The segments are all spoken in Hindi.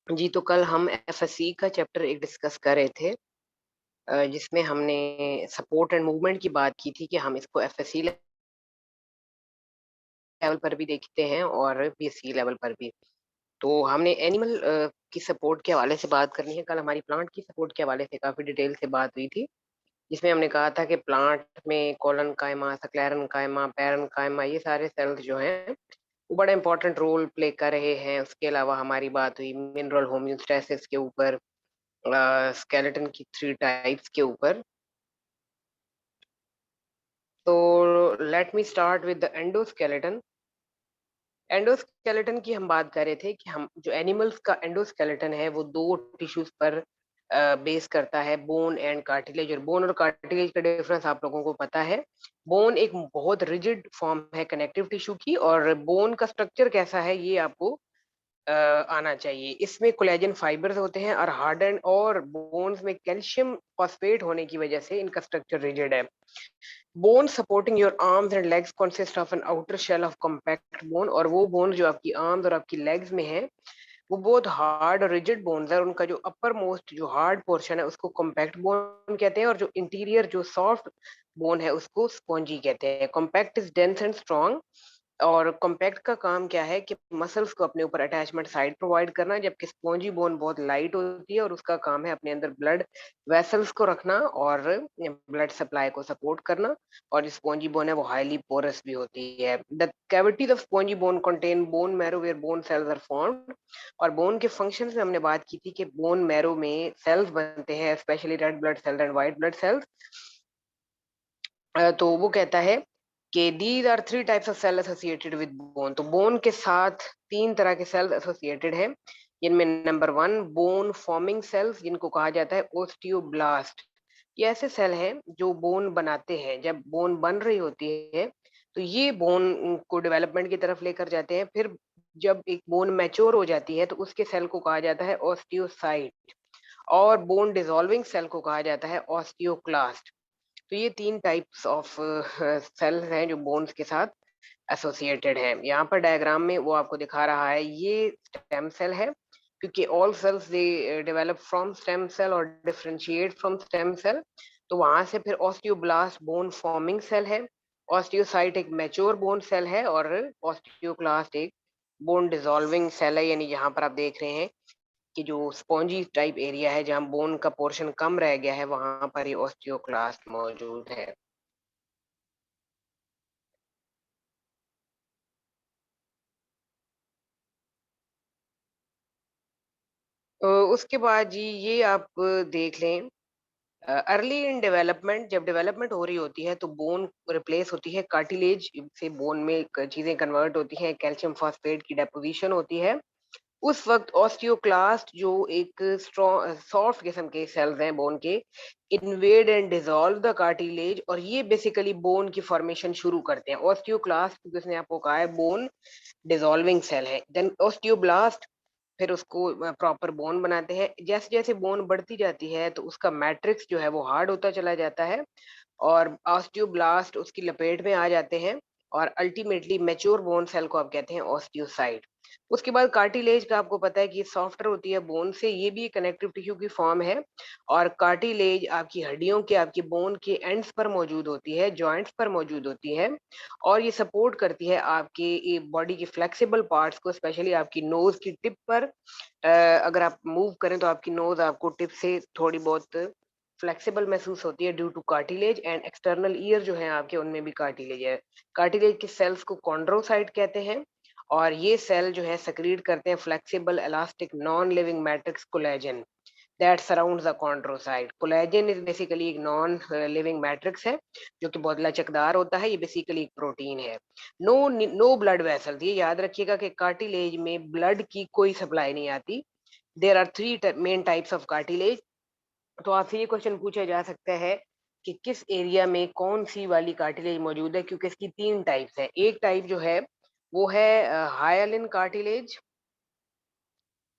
जी, तो कल हम एफएससी का चैप्टर एक डिस्कस कर रहे थे, जिसमें हमने सपोर्ट एंड मूवमेंट की बात की थी कि हम इसको एफएससी लेवल पर भी देखते हैं और बीएससी लेवल पर भी। तो हमने एनिमल की सपोर्ट के हवाले से बात करनी है। कल हमारी प्लांट की सपोर्ट के हवाले से काफ़ी डिटेल से बात हुई थी, जिसमें हमने कहा था कि प्लांट में कॉलन कायमा, सक्लेरन कायमा, पैरन कायमा, ये सारे सेल्स जो हैं, वो बड़ा इंपॉर्टेंट रोल प्ले कर रहे हैं। उसके अलावा हमारी बात हुई मिनरल होम्योस्टैसिस के ऊपर, स्केलेटन की 3 टाइप्स के ऊपर। तो let me start with the endoskeleton. Endoskeleton की हम बात कर रहे थे कि हम जो एनिमल्स का एंडोस्केलेटन है वो 2 टिश्यूज पर बेस करता है, बोन एंड कार्टिलेज। और बोन और कार्टिलेज का डिफरेंस आप लोगों को पता है। बोन एक बहुत रिजिड फॉर्म है कनेक्टिव टिश्यू की, और बोन का स्ट्रक्चर कैसा है ये आपको आना चाहिए। इसमें कोलेजन फाइबर्स होते हैं और हार्डन, और बोन्स में कैल्शियम फॉस्फेट होने की वजह से इनका स्ट्रक्चर रिजिड है। Bone supporting your arms and legs consist of an outer shell of compact bone. और वो बोन जो आपकी आर्म्स और आपकी लेग्स में है, वो बहुत हार्ड और रिजिड बोन्स है। उनका जो अपर मोस्ट जो हार्ड पोर्शन है उसको कॉम्पैक्ट बोन कहते हैं, और जो इंटीरियर जो सॉफ्ट बोन है उसको स्पॉन्जी कहते हैं। Compact is dense and strong. और कॉम्पैक्ट का काम क्या है कि मसल्स को अपने ऊपर अटैचमेंट साइड प्रोवाइड करना, जबकि स्पॉन्जी बोन बहुत लाइट होती है और उसका काम है अपने अंदर ब्लड वेसल्स को रखना और ब्लड सप्लाई को सपोर्ट करना। और जो स्पॉन्जी बोन है वो हाईली पोरस भी होती है। The cavities of spongy bone contain bone marrow where bone cells are formed. और बोन के फंक्शंस में हमने बात की थी कि बोन मैरो में सेल्स बनते हैं, specially red blood cells and white blood cells. तो वो कहता है कि these are 3 types of cell associated with bone. तो बोन के साथ 3 तरह के सेल्स एसोसिएटेड हैं, जिनमें नंबर 1 बोन फॉर्मिंग सेल्स, जिनको कहा जाता है ओस्टियोब्लास्ट। ये ऐसे सेल हैं जो बोन बनाते हैं। जब बोन बन रही होती है तो ये बोन को डेवलपमेंट की तरफ लेकर जाते हैं। फिर जब एक बोन मैच्योर हो जाती है तो उसके सेल को कहा जाता है ऑस्टियोसाइट। और बोन डिसॉल्विंग सेल को कहा जाता है ऑस्टियोक्लास्ट। तो ये 3 टाइप्स ऑफ सेल्स हैं जो बोन्स के साथ एसोसिएटेड हैं। यहाँ पर डायग्राम में वो आपको दिखा रहा है, ये स्टेम सेल है, क्योंकि all cells they develop from stem cell और डिफरेंशिएट फ्रॉम स्टेम सेल। तो वहां से फिर ऑस्टियोब्लास्ट बोन फॉर्मिंग सेल है, ऑस्टियोसाइट एक मैच्योर बोन सेल है, और ऑस्टियोक्लास्ट एक बोन डिसॉल्विंग सेल है। यानी यहाँ पर आप देख रहे हैं कि जो स्पॉन्जी टाइप एरिया है, जहाँ बोन का पोर्शन कम रह गया है, वहां पर ये ऑस्टियोक्लास्ट मौजूद है। उसके बाद जी ये आप देख लें, अर्ली इन डेवलपमेंट, जब डेवलपमेंट हो रही होती है तो बोन रिप्लेस होती है, कार्टिलेज से बोन में चीजें कन्वर्ट होती हैं, कैल्शियम फॉस्फेट की डेपोजिशन होती है। उस वक्त ऑस्टियोक्लास्ट जो एक स्ट्रॉन्ग सॉफ्ट किस्म के सेल्स हैं बोन के, invade and dissolve the cartilage, और ये बेसिकली बोन की फॉर्मेशन शुरू करते हैं। ऑस्टियोक्लास्ट, क्योंकि उसने आपको कहा है बोन डिसॉल्विंग सेल है, देन ऑस्टियोब्लास्ट फिर उसको प्रॉपर बोन बनाते हैं। जैसे जैसे बोन बढ़ती जाती है तो उसका मैट्रिक्स जो है वो हार्ड होता चला जाता है, और ऑस्टियोब्लास्ट उसकी लपेट में आ जाते हैं, और अल्टीमेटली मैच्योर बोन सेल को आप कहते हैं ऑस्टियोसाइट। उसके बाद कार्टिलेज का आपको पता है कि सॉफ्टवेयर होती है बोन से, ये भी कनेक्टिव टिश्यू की फॉर्म है। और कार्टिलेज आपकी हड्डियों के, आपकी बोन के एंड्स पर मौजूद होती है, जॉइंट्स पर मौजूद होती है, और ये सपोर्ट करती है आपके बॉडी के फ्लेक्सिबल पार्ट्स को, स्पेशली आपकी नोज की टिप पर। अगर आप मूव करें तो आपकी नोज आपको टिप से थोड़ी बहुत फ्लेक्सिबल महसूस होती है due two cartilage. And external ear जो है आपके, उनमें भी कार्टिलेज है। कार्टिलेज के सेल्स को कॉन्ड्रोसाइट कहते हैं, और ये सेल जो है सक्रीट करते हैं flexible elastic non living matrix collagen that surrounds the chondrocyte. Collagen is basically एक नॉन लिविंग मैट्रिक्स है जो कि बहुत लचकदार होता है। ये बेसिकली एक प्रोटीन है। नो नो ब्लड वेसल्स, ये याद रखिएगा कि कार्टिलेज में ब्लड की कोई सप्लाई नहीं आती। There are 3 main types of cartilage. तो आपसे ये क्वेश्चन पूछा जा सकता है कि किस एरिया में कौन सी वाली कार्टिलेज मौजूद है, क्योंकि इसकी 3 टाइप्स है। एक टाइप जो है वो है हायालिन कार्टिलेज,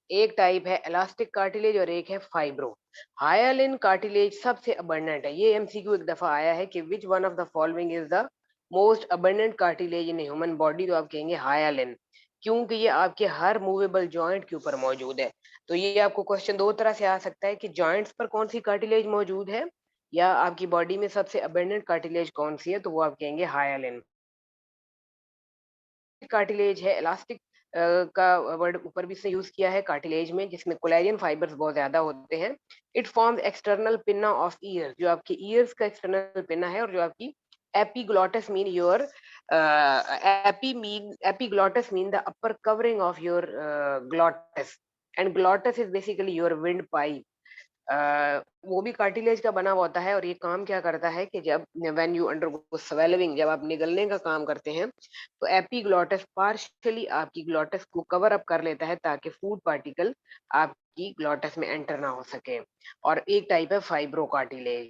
एक टाइप है इलास्टिक कार्टिलेज, और एक है फाइब्रो। हायालिन कार्टिलेज सबसे अबंडेंट है। ये एमसीक्यू एक दफा आया है कि which one of the following is the most abundant cartilage in human body, तो आप कहेंगे हायालिन। क्योंकि ये आपके हर मूवेबल जॉइंट के ऊपर मौजूद है। तो ये आपको क्वेश्चन 2 तरह से आ सकता है कि जॉइंट्स पर कौन-सी कार्टिलेज मौजूद है या आपकी बॉडी में सबसे अबंडेंट कार्टिलेज कौन-सी है? तो वो आप कहेंगे हायालिन। कार्टिलेज है इलास्टिक का वर्ड ऊपर भी इसने यूज़ किया है कार्टिलेज में जिसमें कोलेजन फाइबर्स बहुत ज़्यादा होते हैं। It forms external pinna of year जो आपके ईयर्स का एक्सटर्नल पिन्ना है और जो आपकी epiglottis mean your epiglottis mean the upper covering of your glottis and glottis is basically your wind pipe. वो भी कार्टिलेज का बना हुआ होता है और ये काम क्या करता है कि जब व्हेन यू अंडरगो स्वेलिंग जब आप निगलने का काम करते हैं तो एपिग्लॉटिस पार्शियली आपकी ग्लॉटिस को कवर अप कर लेता है ताकि फूड पार्टिकल आपकी ग्लॉटिस में एंटर ना हो सके। और एक टाइप है फाइब्रो कार्टिलेज।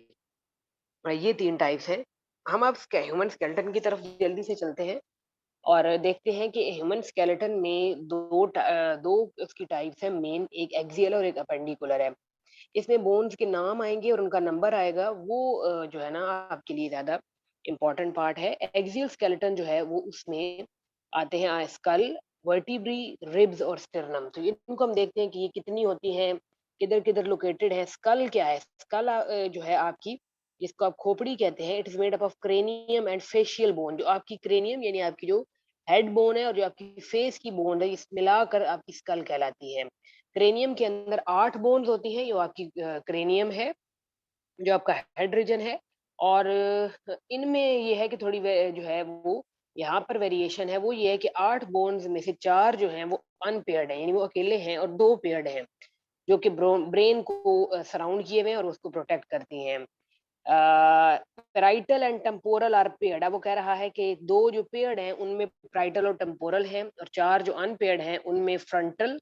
ये 3 टाइप्स हैं। हम अब ह्यूमन स्केलेटन की तरफ जल्दी से चलते हैं और देखते हैं कि ह्यूमन स्केलेटन में 2 उसकी टाइप्स हैं मेन, एक एक्सियल और एक अपेंडिकुलर है। इसमें बोन्स के नाम आएँगे और उनका नंबर आएगा, वो जो है ना आपके लिए ज़्यादा इम्पोर्टेंट पार्ट है। एक्सियल स्केलेटन जो है वो उसमें आते हैं स्कल, वर्टिब्री, रिब्स और स्टर्नम। तो इनको हम देखते हैं कि ये कितनी होती हैं, किधर-किधर लोकेटेड है। स्कल क्या है? स्कल जो है आपकी जिसको आप खोपड़ी कहते हैं, it is made up of cranium and facial bone. जो आपकी क्रेनियम यानी आपकी जो हेड बोन है और जो आपकी फेस की बोन है, इस मिलाकर आपकी स्कल कहलाती है। क्रेनियम के अंदर 8 बोन्स होती हैं, जो आपकी क्रेनियम है, जो आपका हेड रीजन है और इनमें ये है कि थोड़ी वे जो है वो यहाँ पर वेरिएशन है, वो ये है कि 8 बोन्स में से 4 जो हैं वो अनपेयर्ड हैं, यानी वो अकेले हैं और 2 पेयर्ड हैं, जो कि ब्रेन को सराउंड किए हुए हैं और उसको प्रोटेक्ट करती हैं। Parietal and temporal are paired. अब वो कह रहा है कि 2 जो पेयर्ड हैं, उनमें पैराइटल और टेम्पोरल हैं और 4 जो अनपेयर्ड हैं, उनमें फ्रंटल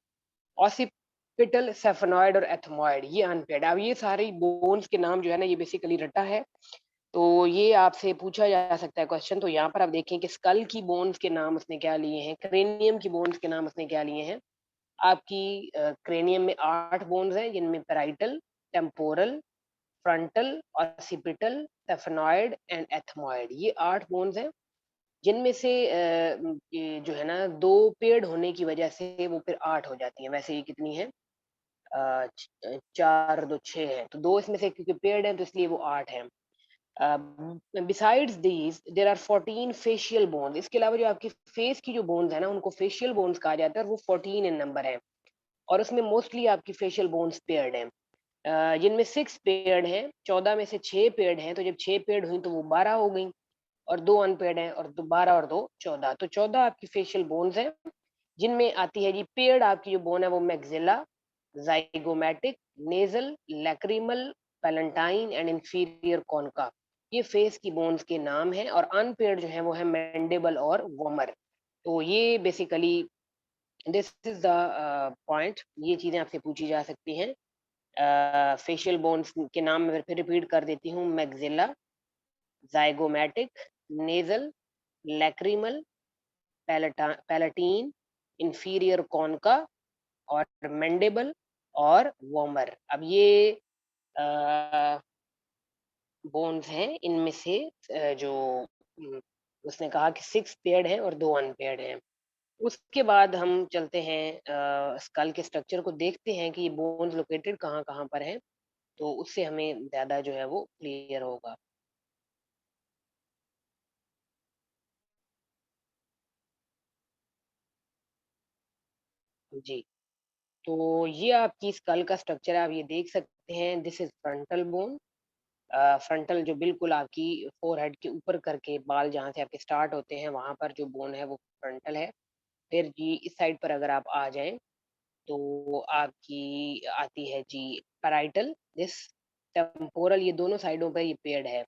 ऑसिपिटल, सेफेनॉइड और एथमॉइड ये अनपेयर्ड। अब ये सारी बोन्स के नाम जो है ना ये बेसिकली रटा है। तो ये आपसे पूछा जा सकता है क्वेश्चन। तो यहाँ पर आप देखें कि स्कल की बोन्स के नाम उसने क्या लिए हैं, क्रेनियम की बोन्स के नाम उसने क्या लिए हैं। आपकी क्रेनियम में 8 बोन्स हैं जिनमें parietal, temporal, frontal, occipital, sphenoid and ethmoid ये 8 बोन्स हैं जिनमें से ये जो है ना 2 पेयर्ड होने की वजह से वो फिर 8 हो जाती हैं। वैसे ये कितनी है 4 2 6 है, तो 2 इसमें से क्योंकि पेयर्ड हैं तो इसलिए वो 8 हैं। Besides these there are 14 facial bones. इसके अलावा जो आपकी फेस की जो बोन्स है ना उनको फेशियल बोन्स कहा जाता है और वो 14 इन नंबर है और उसमें मोस्टली आपकी फेशियल बोन्स पेयर्ड हैं। जिनमें 6 पेयर्ड हैं, 14 में से 6 पेयर्ड हैं, तो जब 6 पेयर्ड हुई तो वो 12 हो गई और 2 अनपेयर्ड हैं और 12 और 2 14 तो 14 आपकी फेशियल बोन्स हैं, जिनमें आती है जी पेयर्ड आपकी जो बोन है वो maxilla, zygomatic, nasal, lacrimal, palatine and inferior concha. ये फेस की बोन्स के नाम हैं और अनपेयर्ड जो है वो है मैंडिबल और वोमर। तो ये basically this is the point. ये चीज़ें आपसे पूछी जा सकती हैं। फेशियल बोन्स के नाम मैं फिर रिपीट कर देती हूँ maxilla, zygomatic, nasal, lacrimal, palatine, inferior concha और मैंडिबल और वोमर। अब ये अ, बोन्स हैं इनमें से जो उसने कहा कि 6 पेयर्ड हैं और 2 अनपेयर्ड हैं। उसके बाद हम चलते हैं स्कल के स्ट्रक्चर को देखते हैं कि ये बोन्स लोकेटेड कहाँ-कहाँ पर हैं, तो उससे हमें ज़्यादा जो है वो क्लियर होगा। जी, तो ये आपकी स्कल का स्ट्रक्चर है, आप ये देख सकते हैं this is frontal bone. Frontal जो बिल्कुल आपकी फ़ोरहेड के ऊपर करके बाल जहाँ से आपके स्टार्ट होते हैं, वहाँ पर जो बोन है वो फ्रंटल है। फिर जी इस साइड पर अगर आप आ जाएँ, तो आपकी आती है जी पैराइटल, दिस टेम्पोरल ये दोनों साइडों पे ये पेयर्ड है।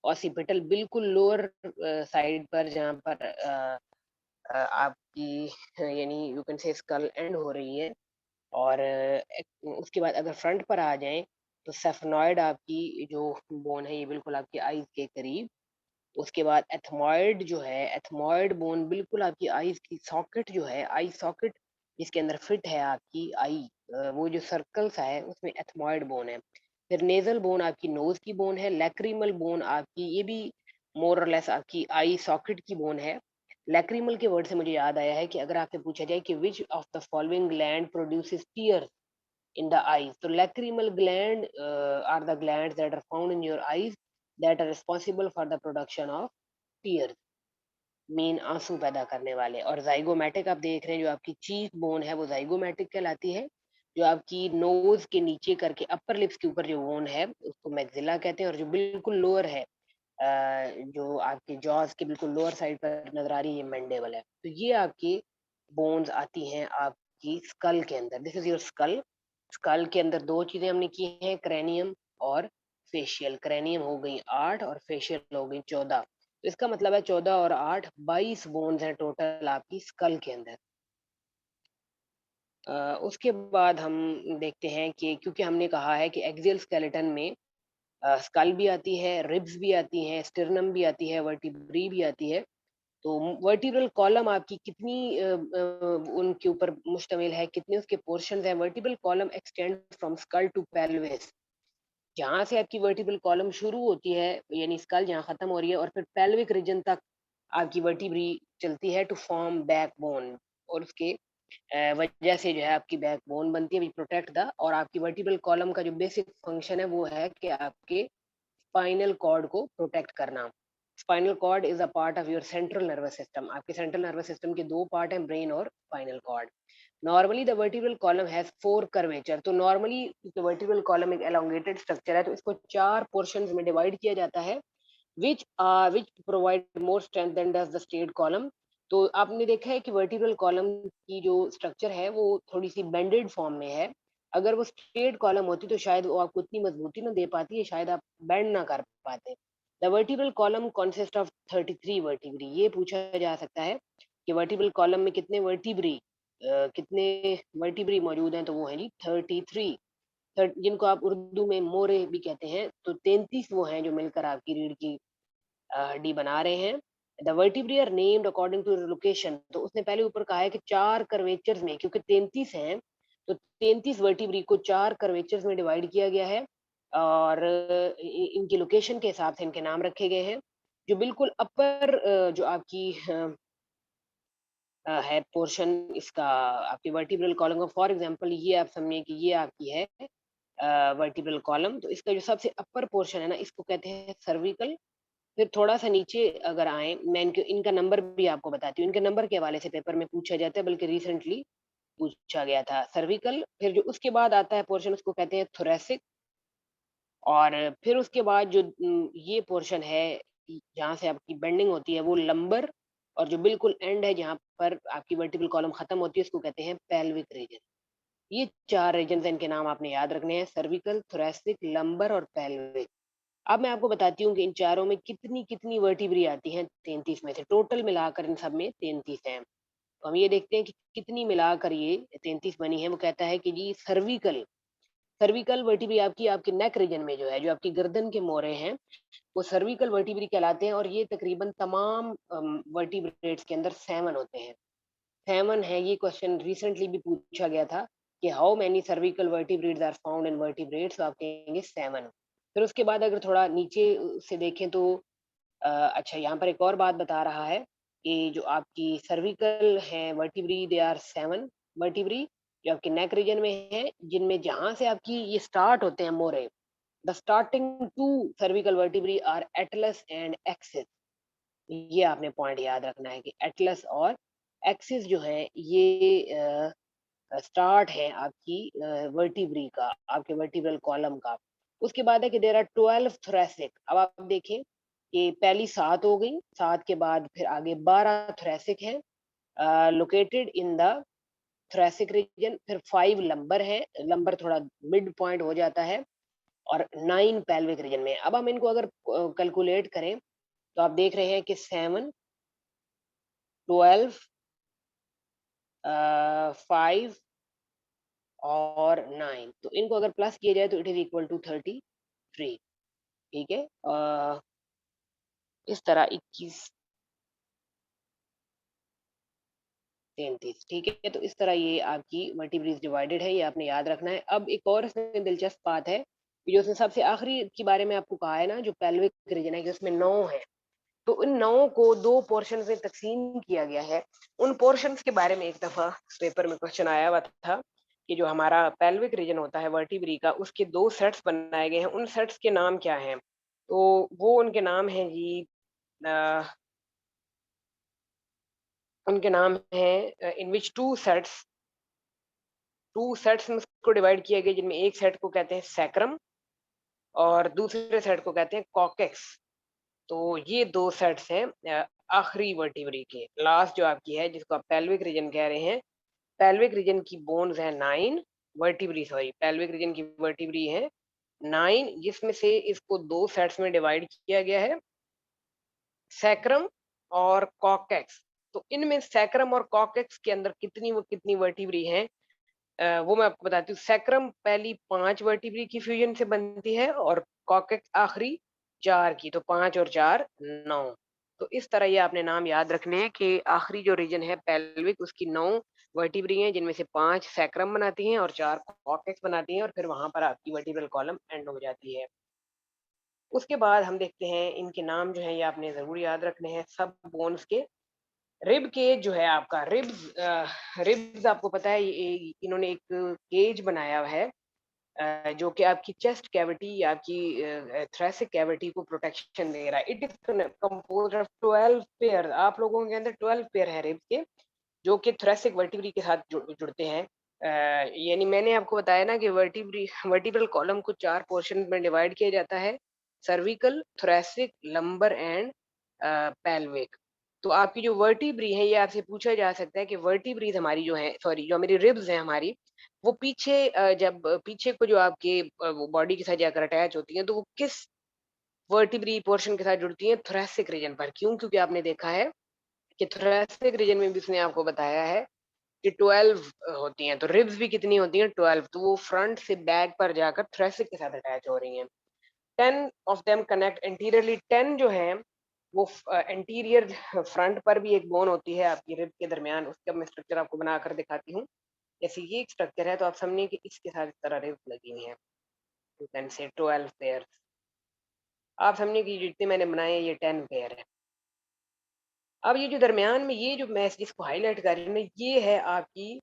ऑसिपिटल बिल्कुल लोअर साइड पर जहाँ पर आपकी यानी you can say skull end हो रही है और उसके बाद अगर फ्रंट पर आ जाएँ, तो सेफनॉइड आपकी जो बोन है ये बिल्कुल आपकी आईज़ के करीब। उसके बाद एथमॉइड जो है, एथमॉइड बोन बिल्कुल आपकी आईज़ की सॉकेट जो है, आई सॉकेट जिसके अंदर फिट है आपकी आई वो जो सर्कल सा है उसमें एथमॉइड बोन है। फिर नेज़ल बोन आपकी नोज़ की बोन है, लैक्रिमल बोन आपकी ये भी मोर और लेस आपकी आई सॉकेट की बोन है। लैक्रिमल के वर्ड से मुझे याद आया है कि अगर आपसे पूछा जाए कि which of the following gland produces tears in the eyes, तो lacrimal gland are the glands that are found in your eyes that are responsible for the production of tears, main आंसू पैदा करने वाले। और जाइगोमैटिक आप देख रहे हैं, जो आपकी चीक बोन है वो जाइगोमैटिक कहलाती है। जो आपकी नोज के नीचे करके अपर लिप्स के ऊपर जो बोन है उसको मैक्सिला कहते हैं, और जो बिल्कुल लोअर है जो आपके जॉज के बिल्कुल लोअर साइड पर नजर आ रही है, ये मैंडेबल है। तो ये आपकी बोन्स आती हैं आपकी स्कल के अंदर। This is your skull. Skull के अंदर दो चीजें हमने की हैं, क्रेनियम और फेशियल। क्रेनियम हो गई 8 और फेशियल हो गई 14। तो इसका मतलब है 14 और 8 22 बोन्स हैं टोटल आपकी स्कल के अंदर। उसके बाद हम देखते हैं कि क्योंकि हमने कहा है कि एक्सियल स्केलेटन में स्कल भी आती है, रिब्स भी आती हैं, स्टर्नम भी आती है, वर्टिब्री भी आती है। तो वर्टिब्रल कॉलम आपकी कितनी उनके ऊपर मुश्तमिल है, कितने उसके पोर्शंस हैं? Vertebral column extend from skull to pelvis. जहाँ से आपकी वर्टिब्रल कॉलम शुरू होती है, यानी स्कल जहाँ खत्म हो रही है, और फिर पेल्विक रीजन तक आपकी वर्टिब्री चलती है टू फॉर्म बैकबोन। और उसके वजह से जो है आपकी बैकबोन बनती है, प्रोटेक्ट द। और आपकी वर्टिब्रल कॉलम का जो बेसिक फंक्शन है वो है कि आपके स्पाइनल कॉर्ड को प्रोटेक्ट करना। Spinal cord is a part of your central nervous system. आपके सेंट्रल नर्वस सिस्टम के दो पार्ट हैं, ब्रेन और spinal cord. Normally the vertebral column has 4 curvature. तो नॉर्मली वर्टिब्रल कॉलम एक एलोंगेटेड स्ट्रक्चर है, तो इसको 4 पोर्शंस में डिवाइड किया जाता है, which provide more strength than does the straight column। तो आपने देखा है कि वर्टिब्रल कॉलम की जो स्ट्रक्चर है वो थोड़ी सी बेंडेड फॉर्म में है। अगर वो स्ट्रेट कॉलम होती तो शायद वो आपको इतनी मजबूती ना दे पाती है, शायद आप बेंड ना कर पाते। The vertebral column consist of 33 vertebrae. ये पूछा जा सकता है कि वर्टिब्रल कॉलम में कितने वर्टिब्री मौजूद हैं, तो वो है जी 33। जिनको आप उर्दू में मोरे भी कहते हैं। तो 33 वो हैं जो मिलकर आपकी रीढ़ की डी बना रहे हैं। The vertebrae are named according to location. तो उसने पहले ऊपर कहा है कि 4 कर्वेचर्स में, क्योंकि 33 हैं, तो 33 वर्टिब्री को 4 कर्वेचर्स में डिवाइड किया गया है, और इनकी लोकेशन के हिसाब से इनके नाम रखे गए हैं। जो बिल्कुल अपर जो आपकी है पोर्शन इसका, आपकी वर्टिब्रल कॉलम का, फॉर एग्जांपल ये आप समझिए कि ये आपकी है वर्टिब्रल कॉलम। तो इसका जो सबसे अपर पोर्शन है ना, इसको कहते हैं सर्विकल। फिर थोड़ा-सा नीचे अगर आएँ, मैं इनका नंबर भी आपको बताती हूँ। इनके नंबर के हवाले से पेपर में पूछा जाता है, बल्कि रिसेंटली पूछा गया था। सर्विकल, फिर जो उसके बाद आता है पोर्शन उसको कहते हैं थोरैसिक। और फिर उसके बाद जो ये पोर्शन है जहाँ से आपकी बेंडिंग होती है वो लंबर। और जो बिल्कुल एंड है जहाँ पर आपकी वर्टिब्रल कॉलम खत्म होती है उसको कहते हैं पेल्विक रीजन। ये 4 रीजन्स हैं, इनके नाम आपने याद रखने हैं, सर्विकल, थोरैसिक, लंबर और पेल्विक। अब मैं आपको बताती हूँ कि इन चारों में कितनी-कितनी वर्टिब्री आती हैं 33 में से। टोटल मिलाकर इन सब में 33 हैं। तो हम ये देखते हैं कि कितनी मिलाकर ये 33 बनी है। वो कहता है कि जी सर्विकल सर्विकल वर्टिब्री आपकी आपके नेक रीजन में जो है, जो आपकी गर्दन के मोरे हैं, वो सर्विकल वर्टिब्री कहलाते हैं। और ये तकरीबन तमाम वर्टिब्रेट्स के अंदर 7 होते हैं। 7 है। ये क्वेश्चन रिसेंटली भी पूछा गया था कि how many cervical vertebrates are found in vertebrates, तो आप कहेंगे 7। फिर उसके बाद अगर थोड़ा नीचे से देखें तो अच्छा, यहाँ पर एक और बात बता रहा है कि जो आपकी सर्विकल है वर्टिब्री, दे आर 7 वर्टिब्री जो आपके नेक रीजन में है, जिनमें जहाँ से आपकी ये स्टार्ट होते हैं मोरे। The starting two cervical vertebrae are atlas and axis. ये आपने पॉइंट याद रखना है कि एटलस और एक्सिस जो है ये स्टार्ट है आपकी वर्टिब्री का, आपके वर्टिब्रल कॉलम का। उसके बाद है कि देयर आर 12 थोरैसिक। अब आप देखें कि पहली 7 हो गई, 7 के बाद फिर आगे 12 थोरैसिक है located in the thoracic region. फिर 5 लंबर है, लंबर थोड़ा मिड पॉइंट हो जाता है, और 9 पेल्विक रीजन में। अब हम इनको अगर कैलकुलेट करें तो आप देख रहे हैं कि 7, 12, 5 और 9, तो इनको अगर प्लस किया जाए तो इट इज इक्वल टू 33। ठीक है, इस तरह 21, 33। ठीक है, तो इस तरह ये आपकी वर्टिब्रीज डिवाइडेड है, ये आपने याद रखना है। अब एक और इसमें दिलचस्प बात है कि जो उसने सबसे आखिरी के बारे में आपको कहा है ना, जो पेल्विक रीजन है, कि उसमें 9 है। तो इन नौं को 2 पोर्शन्स में तक़सीम किया गया है। उन पोर्शन्स के बारे में एक दफ़ा पेपर में क्वेश्चन आया हुआ था कि जो हमारा पेल्विक रीजन होता है वर्टिब्री का, उसके 2 सेट्स बनाए गए हैं, उन सेट्स के नाम क्या हैं? तो वो उनके नाम हैं जी, अ, उनके नाम हैं इन व्हिच 2 सेट्स में उसको डिवाइड किया गया, जिनमें एक सेट को कहते हैं सैक्रम और दूसरे सेट को कहते हैं कॉकेक्स। तो ये 2 सेट्स हैं आखिरी वर्टिब्री के। लास्ट जो आपकी है, जिसको आप पेल्विक रीजन कह रहे हैं, पेल्विक रीजन की बोन्स हैं 9 वर्टिब्री, सॉरी, पेल्विक रीजन की वर्टिब्री हैं 9, जिसमें से इसको 2 सेट्स में डिवाइड किया गया है, सैक्रम और कॉकेक्स। तो इनमें सैक्रम और कॉकेक्स के अंदर कितनी वर्टिब्री हैं, वो मैं आपको बताती हूँ। सैक्रम पहली 5 वर्टिब्री की फ्यूजन से बनती है और कॉकेक्स आखिरी 4 की, तो 5 और 4 9। तो इस तरह ये आपने नाम याद रखने हैं कि आखिरी जो रीजन है पेल्विक, उसकी 9 वर्टिब्री हैं, जिनमें से 5 सैक्रम बनाती हैं और 4 कॉकेक्स बनाती हैं, और फिर वहाँ पर आपकी वर्टिब्रल कॉलम एंड हो जाती है। उसके बाद हम देखते हैं इनके नाम जो हैं, ये आपने ज़रूर याद रखने हैं सब बोन्स के। रिब केज जो है आपका, रिब्स आपको पता है, ये इन्होंने एक केज बनाया हुआ है, जो कि आपकी चेस्ट कैविटी या आपकी थोरेसिक कैविटी को प्रोटेक्शन दे रहा है। It is composed of 12 pair. आप लोगों के अंदर 12 पेयर है रिब्स के, जो कि थोरेसिक वर्टिब्री के साथ जुड़ते हैं। यानी मैंने आपको बताया ना कि वर्टिब्रल कॉलम को 4 पोर्शन में डिवाइड किया जाता है, cervical, thoracic, lumbar and pelvic. तो आपकी जो वर्टिब्री है, ये आपसे पूछा जा सकता है कि वर्टिब्रीज हमारी जो है, सॉरी, जो मेरी रिब्स हैं हमारी, वो पीछे जब पीछे को जो आपके वो बॉडी के साथ जाकर अटैच होती हैं, तो वो किस वर्टिब्री पोर्शन के साथ जुड़ती हैं? थोरेसिक रीजन पर। क्यों? क्योंकि आपने देखा है कि थोरेसिक रीजन में भी उसने आपको बताया है कि 12 होती हैं, तो रिब्स भी कितनी होती हैं? 12। तो वो फ्रंट से बैक पर जाकर थोरेसिक के साथ अटैच हो रही हैं। 10 ऑफ देम कनेक्ट एंटीरियरली। 10 जो हैं वो एंटीरियर फ्रंट पर भी एक बोन होती है आपकी रिब के दरमियान, उसका मैं स्ट्रक्चर आपको बनाकर दिखाती हूँ। जैसे ये एक स्ट्रक्चर है, तो आप समझिए कि इसके साथ इस तरह रिब्स लगी हुई हैं। यू कैन से 12 पेयर्स। आप समझिए कि जितने मैंने बनाए हैं, ये 10 पेयर है। अब ये जो दरमियान में ये जो मैं जिसको हाईलाइट कर रही हूँ ना, ये है आपकी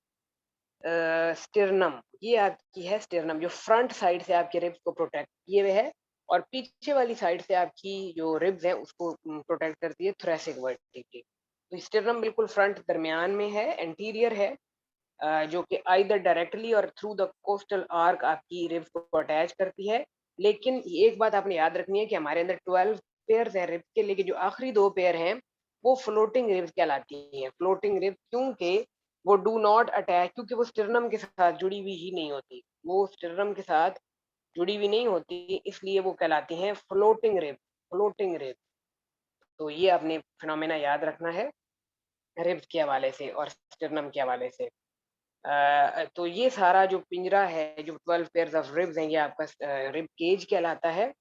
स्टिरनम। ये आपकी है स्टिरनम, जो फ्रंट साइड से आपके रिब्स को प्रोटेक्ट किए हुए है, और पीछे वाली साइड से आपकी जो रिब्स हैं उसको प्रोटेक्ट करती है थोरेसिक वर्टिब्री। तो स्टिरनम बिल्कुल फ्रंट दरमियान में है, एंटीरियर है, जो कि आइदर डायरेक्टली और थ्रू द कोस्टल आर्क आपकी रिब्स को अटैच करती है। लेकिन एक बात आपने याद रखनी है कि हमारे अंदर 12 पेयर्स हैं रिब्स के, लेकिन जो आखिरी 2 पेयर हैं वो फ्लोटिंग रिब्स कहलाती हैं। फ्लोटिंग रिब्स क्योंकि वो डू नॉट अटैच, क्योंकि वो स्टिरनम के साथ जुड़ी हुई ही नहीं होती। वो स्टिरनम के साथ जुड़ी हुई नहीं होती, इसलिए वो कहलाती हैं फ्लोटिंग रिब्स। Floating ribs. तो ये आपने फिनोमेना याद रखना है रिब्स के हवाले से और स्टिरनम के हवाले से। तो ये सारा जो पिंजरा है, जो 12 पेयर्स ऑफ रिब्स हैं, ये आपका रिब केज कहलाता है।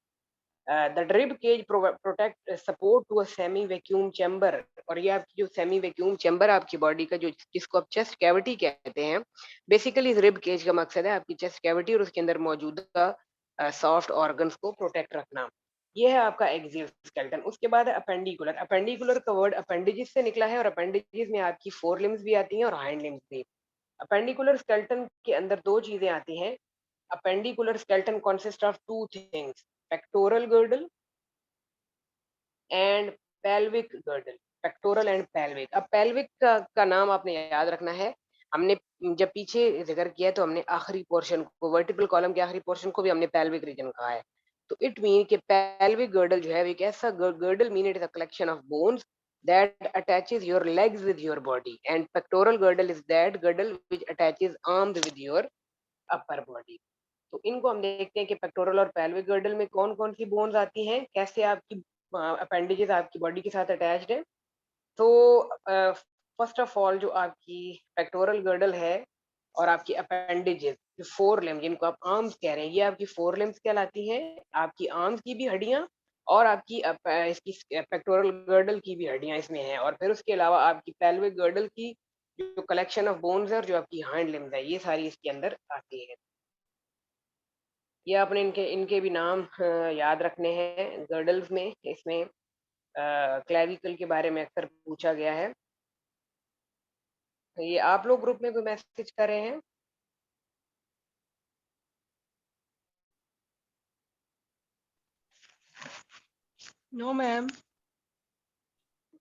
The rib cage protect support to a semi vacuum chamber. और ये आपकी जो सेमी वैक्यूम चैम्बर आपकी बॉडी का, जो जिसको आप चेस्ट कैविटी कहते हैं, बेसिकली इस रिब केज का मकसद है आपकी चेस्ट कैविटी और उसके अंदर मौजूदा सॉफ्ट ऑर्गन्स को प्रोटेक्ट रखना। ये है आपका एक्सियल स्केलेटन। उसके बाद है अपेंडिकुलर। अपेंडिकुलर का वर्ड अपेंडिजिस से निकला है, और अपेंडिजिस में आपकी फोर लिम्स भी आती हैं और हाइंड लिम्स भी। अपेंडिकुलर स्केलेटन के अंदर 2 चीजें आती हैं। Appendicular skeleton consist of 2 things, pectoral girdle and pelvic girdle. Pectoral and pelvic. अब पेल्विक का नाम आपने याद रखना है। हमने जब पीछे जिक्र किया, तो हमने आखिरी पोर्शन को, वर्टिब्रल कॉलम के आखिरी पोर्शन को भी हमने पेल्विक रीजन कहा है। तो इट मीन कि पेल्विक गर्डल जो है, एक ऐसा girdle mean it is a collection of bones that attaches your legs with your body, and pectoral girdle is that girdle which attaches arms with your upper body। तो इनको हम देखते हैं कि पेक्टोरल और पेल्विक गर्डल में कौन कौन सी बोन्स आती हैं, कैसे आपकी अपेंडेजेस आपकी बॉडी के साथ अटैच्ड है। तो फर्स्ट ऑफ ऑल, जो आपकी पेक्टोरल गर्डल है और आपकी अपेंडेजेस, जो फोर लिम्ब, जिनको आप आर्म्स कह रहे हैं, ये आपकी फोर लिम्स कहलाती हैं। आपकी आर्म्स की भी हड्डियां और आपकी इसकी पेक्टोरल गर्डल की भी हड्डियां इसमें हैं, और फिर उसके अलावा आपकी पेल्विक गर्डल की जो कलेक्शन ऑफ बोन्स है और जो आपकी हाइंड लिम्स है, ये सारी इसके अंदर आती है। ये आपने इनके इनके भी नाम याद रखने हैं गर्डल्स में। इसमें क्लेविकल के बारे में अक्सर पूछा गया है। तो ये आप लोग ग्रुप में कोई मैसेज कर रहे हैं? No ma'am.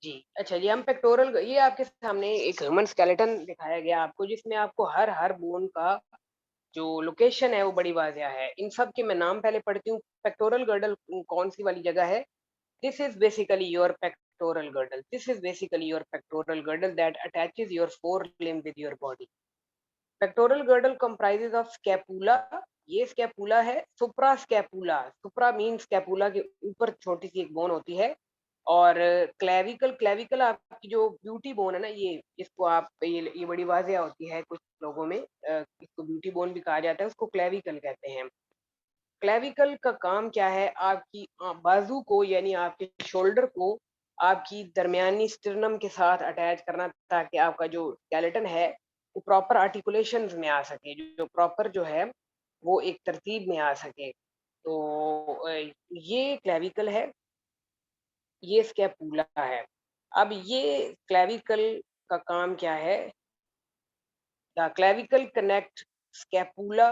जी, अच्छा जी, हम पेक्टोरल ये आपके सामने एक ह्यूमन स्केलेटन दिखाया गया आपको, जिसमें आपको हर बोन का जो लोकेशन है वो बड़ी वाज़िया है। इन सब के मैं नाम पहले पढ़ती हूँ। पेक्टोरल गर्डल कौन-सी वाली जगह है? This is basically your pectoral girdle. This is basically your pectoral girdle that attaches your four limb with your body. Pectoral girdle comprises of scapula, ये स्कैपुला है, सुप्रा स्कैपुला, सुप्रा मीन स्कैपुला के ऊपर छोटी सी एक बोन होती है, और क्लेविकल, क्लेविकल आपकी जो ब्यूटी बोन है ना, ये इसको आप ये बड़ी वाजिया होती है कुछ लोगों में, इसको ब्यूटी बोन भी कहा जाता है, उसको क्लेविकल कहते हैं। क्लेविकल का काम क्या है? आपकी बाजू को यानी आपके शोल्डर को आपकी दरमियानी स्टर्नम के साथ अटैच करना, ताकि आपका जो स्केलेटन है वो प्रॉपर आर्टिकुलेशंस में आ सके, जो प्रॉपर जो है वो एक तरतीब में आ सके। तो ये क्लेविकल है, ये स्कैपुला है। अब ये क्लेविकल का काम क्या है? The clavicle connect scapula,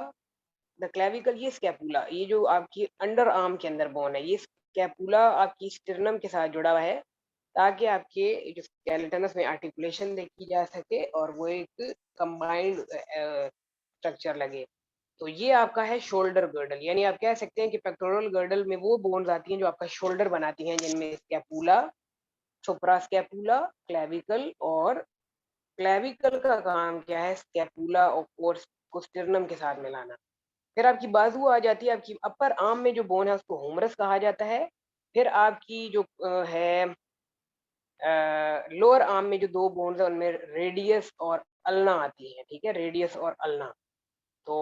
the clavicle, ये स्कैपुला, ये जो आपकी अंडर आर्म के अंदर बोन है, ये स्कैपुला आपकी स्टर्नम के साथ जुड़ा हुआ है, ताकि आपके जो स्केलेटन है उसमें आर्टिकुलेशन देखी जा सके और वो एक कंबाइंड स्ट्रक्चर लगे। तो ये आपका है शोल्डर गर्डल, यानी आप कह सकते हैं कि पेक्टोरल गर्डल में वो बोन्स आती हैं जो आपका शोल्डर बनाती हैं, जिनमें स्कैपुला, सुप्रास्कैपुला, क्लेविकल, और क्लेविकल का काम क्या है? स्कैपुला और कोर्स को स्टर्नम के साथ मिलाना। फिर आपकी बाजू आ जाती है, आपकी अपर आर्म में जो बोन है उसको हुमरस कहा जाता है। फिर आपकी जो है लोअर आर्म में जो दो बोन्स है उनमें रेडियस और अल्ना आती है, ठीक है, रेडियस और अल्ना। तो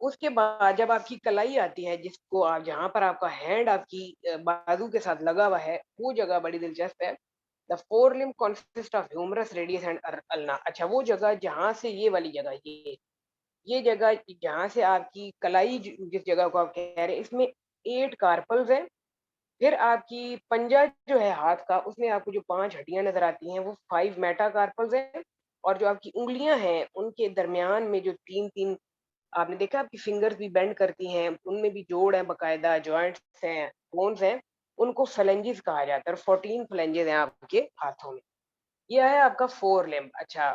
उसके बाद जब आपकी कलाई आती है, जिसको आप जहाँ पर आपका हैंड आपकी बाजू के साथ लगा हुआ है, वो जगह बड़ी दिलचस्प है। The fore limb consist of humerus, radius and ulna. अच्छा, वो जगह जहाँ से ये वाली जगह, ये जगह जहाँ से आपकी कलाई जिस जगह को आप कह रहे हैं, इसमें 8 कार्पल्स हैं। फिर आपकी पंजा जो है हाथ का, उसमें आपको जो 5 हड्डियाँ नज़र आती हैं वो 5 मेटाकार्पल्स हैं, और जो आपकी उँगलियाँ हैं उनके दरमियान में जो 3-3, आपने देखा आपकी फिंगर्स भी बेंड करती हैं, उनमें भी जोड़ है, बाकायदा जॉइंट्स हैं, बोन्स हैं, उनको फेलेंजेस कहा जाता है, और 14 फ्लेंजेस हैं आपके हाथों में। ये है आपका फोर लिम्ब। अच्छा,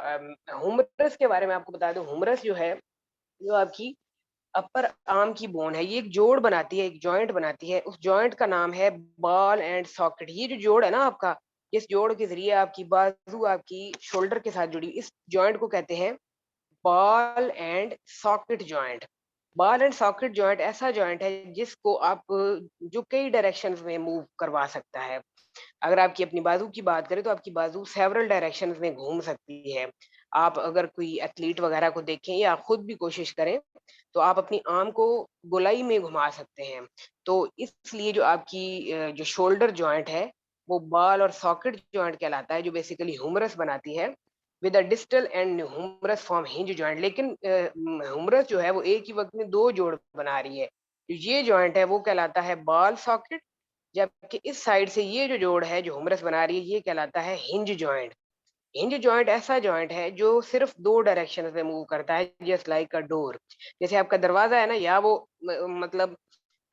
हुमरस के बारे में आपको बता दूं, हुमरस जो है, जो आपकी अपर आर्म की बोन है, ये एक जोड़ बनाती है, एक जॉइंट बनाती है, उस जॉइंट का नाम है बॉल एंड सॉकेट। ये जो जोड़ है ना आपका, इस जोड़ के जरिए आपकी बाजू आपकी शोल्डर के साथ जुड़ी, इस जॉइंट को कहते हैं ball and socket joint. Ball and socket joint ऐसा जॉइंट है जिसको आप जो कई डायरेक्शंस में मूव करवा सकता है। अगर आपकी अपनी बाजू की बात करें तो आपकी बाजू सेवरल डायरेक्शंस में घूम सकती है। आप अगर कोई एथलीट वगैरह को देखें या खुद भी कोशिश करें, तो आप अपनी आर्म को गोलाई में घुमा सकते हैं। तो इसलिए जो आपकी जो शोल्डर जॉइंट है, वो बॉल और सॉकेट जॉइंट कहलाता है, जो बेसिकली ह्यूमरस बनाती है with a distal end humerus form hinge joint. लेकिन ह्यूमरस जो है वो एक ही वक्त में 2 जोड़ बना रही है। तो ये जॉइंट है वो कहलाता है बॉल सॉकेट, जबकि इस साइड से ये जो जोड़ है जो हुमरस बना रही है, ये कहलाता है हिंज जॉइंट। हिंज जॉइंट ऐसा जॉइंट है जो सिर्फ 2 डायरेक्शन में मूव करता है, जस्ट लाइक अ डोर। जैसे आपका दरवाजा है ना, या वो मतलब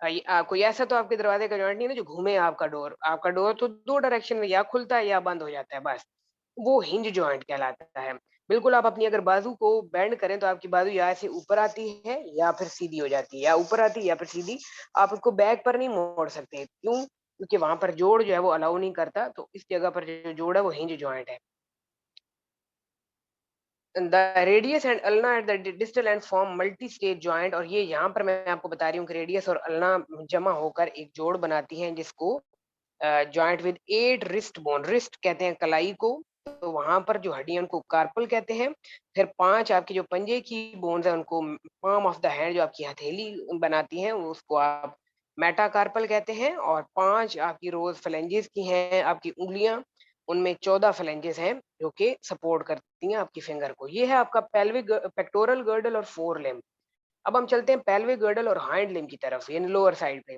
कोई ऐसा तो आपके दरवाजे का जॉइंट नहीं है ना जो घूमे आपका डोर। आपका डोर तो 2 डायरेक्शन में या खुलता है या बंद हो जाता है, बस। वो हिंज जॉइंट कहलाता है। बिल्कुल, आप अपनी अगर बाजू को बेंड करें तो आपकी बाजू यहाँ से ऊपर आती है या फिर सीधी हो जाती है, या ऊपर आती है या फिर सीधी। आप उसको बैक पर नहीं मोड़ सकते। क्यों? क्योंकि वहां पर जोड़ जो है वो अलाउ नहीं करता। तो इस जगह पर जो जोड़ है वो हिंज जॉइंट है। The radius and ulna at the distal end form multi stage joint, और ये यहाँ पर मैं आपको बता रही हूँ कि रेडियस और अल्ना जमा होकर एक जोड़ बनाती हैं, जिसको joint with 8 wrist bone, wrist कहते हैं कलाई को। तो वहां पर जो हड्डियां उनको कार्पल कहते हैं। फिर 5 आपके जो पंजे की बोन्स है उनको पाम ऑफ द हैंड, जो आपकी हथेली बनाती हैं, उसको आप मेटाकार्पल कहते हैं। और 5 आपकी रोज फ्लेंजेस की हैं आपकी उंगलियां, उनमें 14 फ्लेंजेस हैं जो कि सपोर्ट करती हैं आपकी फिंगर को। ये है आपका पेल्विक पेक्टोरल गर्डल और फोर लिम्ब। अब हम चलते हैं पेल्विक गर्डल और हाइंड लिम्ब की तरफ, यानी लोअर साइड पे।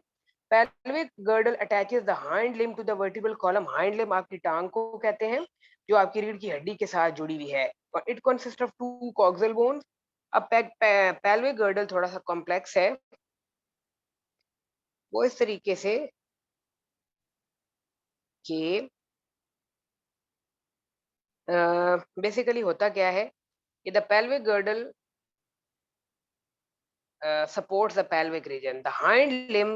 pelvic girdle attaches the hind limb to the vertebral column. hind limb आपकी टांग को कहते हैं, जो आपकी रीढ़ की हड्डी के साथ जुड़ी हुई है. It consists of two coxal bones. अब pelvic girdle थोड़ा सा कॉम्प्लेक्स है, वो इस तरीके से कि बेसिकली होता क्या है कि the pelvic girdle supports the pelvic region. The hind limb,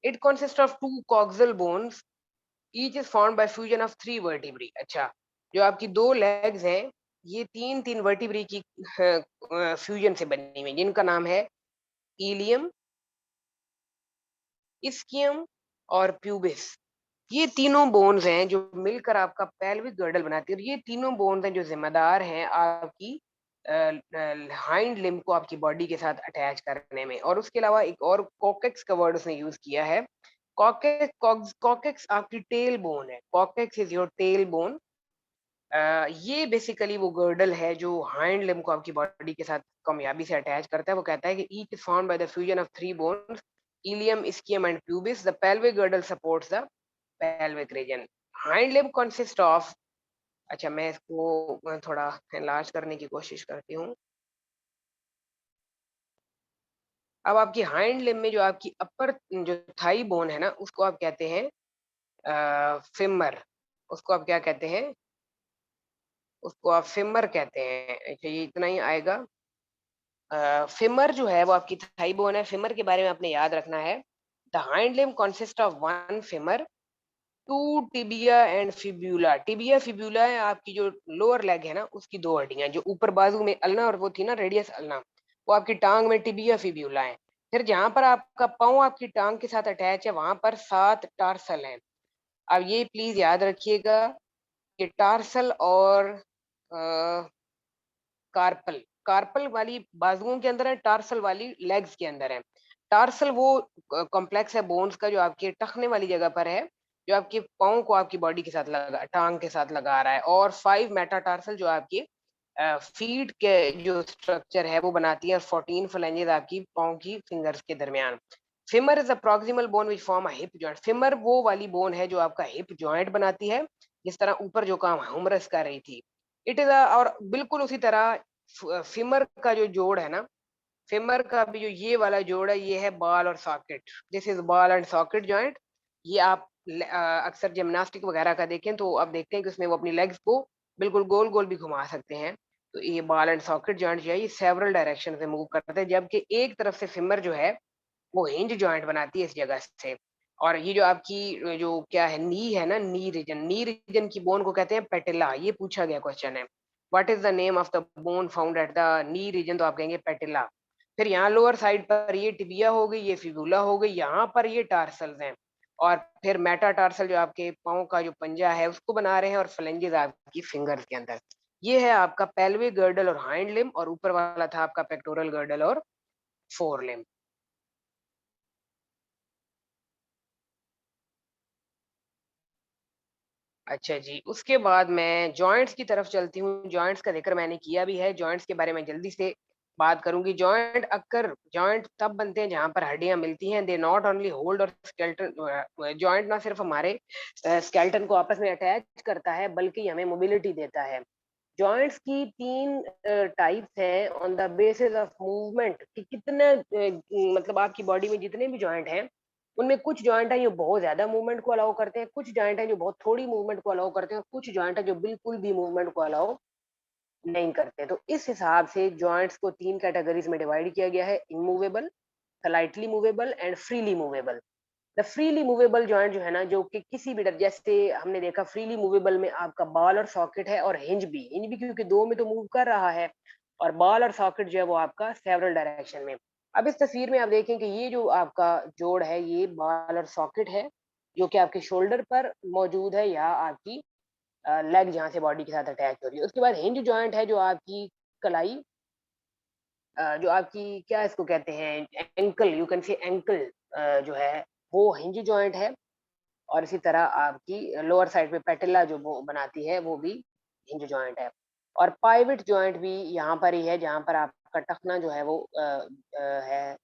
it consists of two coxal bones. Each is formed by fusion of three vertebrae. अच्छा, जो आपकी दो लेग्स हैं, ये तीन तीन वर्टिब्री की फ्यूजन से बनी हुई, जिनका नाम है इलियम, इस्कियम और प्यूबिस. ये तीनों बोन्स हैं जो मिलकर आपका पेल्विक गर्डल बनाती है, और ये तीनों बोन्स हैं जो जिम्मेदार हैं आपकी हाइंड लिम्ब को आपकी बॉडी के साथ अटैच करने में. और उसके अलावा एक और कॉकेक्स का वर्ड उसने यूज किया है. कॉकेक्स आपकी टेल बोन है. Coccyx is your tail bone. ये बेसिकली वो गर्डल है जो हाइंड लिम्ब को आपकी बॉडी के साथ कामयाबी से अटैच करता है. वो कहता है कि each is formed by the fusion of three bones, ilium, ischium and pubis. The pelvic girdle supports the pelvic region. hind limb consist of, अच्छा मैं इसको थोड़ा enlarge करने की कोशिश करती हूँ. अब आपकी हाइंड लिम्ब में जो आपकी अपर जो थाई बोन है ना, उसको आप कहते हैं फिमर. उसको आप क्या कहते हैं? उसको आप फिमर कहते हैं. अच्छा, ये इतना ही आएगा. फिमर जो है वो आपकी थाई बोन है. फिमर के बारे में आपने याद रखना है. The hind limb consist of one femur, two tibia and fibula. Tibia fibula है आपकी जो लोअर लेग है ना, उसकी दो हड्डियां, जो ऊपर बाजू में अल्ना और वो थी ना रेडियस अल्ना, वो आपकी टांग में टिबिया फिब्यूला है. फिर जहां पर आपका पाँव आपकी टांग के साथ अटैच है, वहां पर 7 टार्सल हैं. अब ये प्लीज याद रखिएगा कि टार्सल और कार्पल, कार्पल वाली बाजुओं के अंदर है, टार्सल वाली लेग्स के अंदर है. टार्सल वो कॉम्प्लेक्स है बोन्स का जो आपके टखने वाली जगह पर है, जो आपके पाँव को आपकी बॉडी के साथ लगा, टांग के साथ लगा रहा है. और 5 मेटाटार्सल जो आपके फीट के जो स्ट्रक्चर है वो बनाती है, और 14 फ्लेंजेस आपकी पाँव की फिंगर्स के दरमियान. Femur is a proximal bone which form a hip joint. Femur वो वाली बोन है जो आपका हिप जॉइंट बनाती है, जिस तरह ऊपर जो काम हुमरस कर रही थी. इट इज अ, और बिल्कुल उसी तरह फीमर का जो जोड़ है ना, फीमर का भी जो ये वाला जोड़ है, ये है बॉल और socket. This is ball and socket joint. ये आप अक्सर जिम्नास्टिक वगैरह का देखें तो आप देखते हैं कि उसमें वो अपनी लेग्स को बिल्कुल गोल गोल भी घुमा सकते हैं. तो ये बॉल एंड सॉकेट जॉइंट जो है, ये सेवरल डायरेक्शन से मूव करते हैं, जबकि एक तरफ से फीमर जो है वो हिंज जॉइंट बनाती है इस जगह से. और ये जो आपकी जो क्या है, नी है ना, नी रीजन की बोन को कहते हैं पेटिला. ये पूछा गया क्वेश्चन है, what is the name of the bone found at the knee region, तो आप कहेंगे पेटिला. फिर यहाँ लोअर साइड पर ये टिबिया हो गई, ये फिबुला हो गई, यहाँ पर ये टार्सल्स हैं. और फिर मेटाटार्सल जो आपके पाँव का जो पंजा है उसको बना रहे हैं, और फ्लेंजेस आपकी फिंगर्स के अंदर. ये है आपका पेल्विक गर्डल और हाइंड लिम्ब, और ऊपर वाला था आपका पेक्टोरल गर्डल और फोर लिम्ब. अच्छा जी, उसके बाद मैं जॉइंट्स की तरफ चलती हूँ. जॉइंट्स का ज़िक्र मैंने किया भी है, जॉइंट्स के बारे में जल्दी से बात करूँगी. जॉइंट तब बनते हैं जहाँ पर हड्डियाँ मिलती हैं. दे नॉट ओनली होल्ड और स्केलेटन, जॉइंट ना सिर्फ हमारे स्केलेटन को आपस में अटैच करता है, बल्कि हमें मोबिलिटी देता है. जॉइंट्स की 3 टाइप्स हैं on the basis of movement, कि कितने मतलब आपकी बॉडी में जितने भी जॉइंट हैं, उनमें कुछ जॉइंट हैं जो बहुत ज़्यादा मूवमेंट को अलाउ करते हैं, कुछ जॉइंट हैं जो बहुत थोड़ी मूवमेंट को अलाउ करते हैं, और कुछ जॉइंट हैं जो बिल्कुल भी मूवमेंट को अलाउ नहीं करते. तो इस हिसाब से जॉइंट्स को 3 कैटेगरीज में डिवाइड किया गया है: immovable, slightly movable and freely movable. The freely movable joint जो है ना, जो कि किसी भी जैसे हमने देखा फ्रीली मूवेबल में आपका बॉल और सॉकेट है, और हिंज भी क्योंकि दो में तो मूव कर रहा है, और बॉल और सॉकेट जो है वो आपका सेवरल डायरेक्शन में. अब इस तस्वीर में आप देखें कि ये जो आपका जोड़ है, ये बॉल और सॉकेट है, जो कि आपके शोल्डर पर मौजूद है, या आपकी लेग जहाँ से बॉडी के साथ अटैच हो रही है. उसके बाद हिंज जॉइंट है, जो आपकी कलाई, जो आपकी क्या इसको कहते हैं, एंकल, यू कैन से एंकल जो है वो हिंज जॉइंट है. और इसी तरह आपकी लोअर साइड पे पैटेला जो वो बनाती है, वो भी हिंज जॉइंट है. और पाइवट जॉइंट भी यहाँ पर ही है, जहाँ पर आपका टखना जो है वो है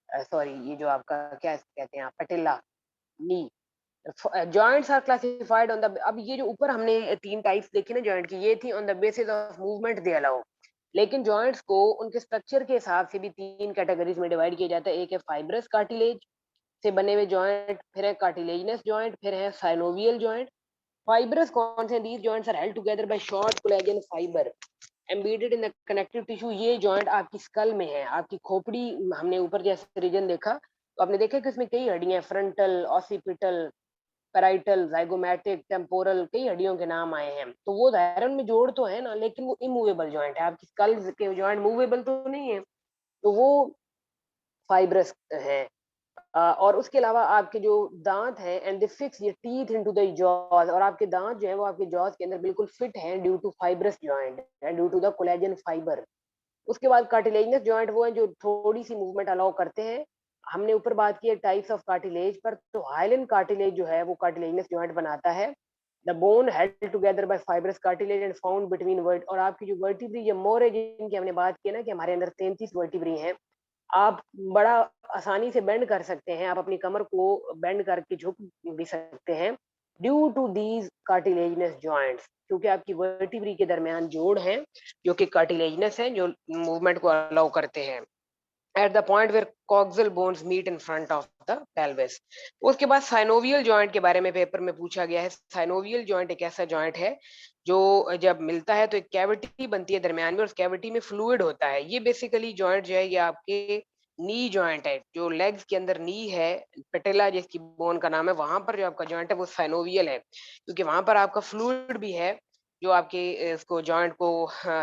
सॉरी ये जो आपका क्या कहते हैं patella, knee. Joints are classified on the, अब ये जो ऊपर हमने 3 टाइप्स देखी ना जॉइंट की, ये थी on the basis of movement they allow. लेकिन जॉइंट्स को उनके स्ट्रक्चर के हिसाब से भी 3 कैटेगरीज में डिवाइड किया जाता है। एक है फाइब्रस कार्टिलेज से बने हुए जॉइंट, फिर है कार्टिलेजिनस जॉइंट, फिर है साइनोवियल जॉइंट। फाइब्रस कौन से? These joints are held together by short collagen fibre embedded in the connective tissue. ये जॉइंट आपकी स्कल में है, आपकी खोपड़ी। हमने ऊपर जैसे रीजन देखा तो आपने देखा कि उसमें कई हड्डियां, frontal, occipital, parietal, zygomatic, temporal, कई हड्डियों के नाम आए हैं। तो वो ज़ाहिर है उनमें जोड़ तो है ना, लेकिन वो इमूवेबल जॉइंट है। आपकी स्कल के जॉइंट मूवेबल तो नहीं है, तो वो फाइब्रस है। और उसके अलावा आपके जो दांत हैं, and they fix your teeth into the jaws, और आपके दांत जो है वो आपके जॉज के अंदर बिल्कुल फिट हैं due to fibrous joint and due to the collagen fibre. उसके बाद कार्टिलेजिनस जॉइंट वो है जो थोड़ी सी मूवमेंट अलाउ करते हैं। हमने ऊपर बात की है टाइप्स ऑफ कार्टिलेज पर, तो हाइलन कार्टिलेज जो है वो कार्टिलेजिनस जॉइंट बनाता है। The bone held together by fibrous cartilage and found between vert, और आपकी जो वर्टिब्री या मोरे जिनकी हमने बात की ना कि हमारे अंदर 33 वर्टिब्री हैं, आप बड़ा आसानी से बेंड कर सकते हैं, आप अपनी कमर को बेंड करके झुक भी सकते हैं due to these cartilaginous joints, क्योंकि आपकी वर्टिब्री के दरमियान जोड़ हैं जो कि कार्टिलेजिनस हैं, जो मूवमेंट को अलाउ करते हैं at the point where coccygeal bones meet in front of the pelvis. उसके बाद साइनोवियल जॉइंट के बारे में पेपर में पूछा गया है। साइनोवियल जॉइंट एक ऐसा जॉइंट है जो जब मिलता है तो एक कैविटी बनती है दरमियान में, और उस कैविटी में फ्लूइड होता है। ये बेसिकली जॉइंट जो है ये आपके नी जॉइंट है, जो लेग्स के अंदर नी है, पेटेला जिसकी बोन का नाम है, वहां पर जो आपका जॉइंट है वो साइनोवियल है, क्योंकि वहां पर आपका फ्लूइड भी है जो आपके इसको जॉइंट को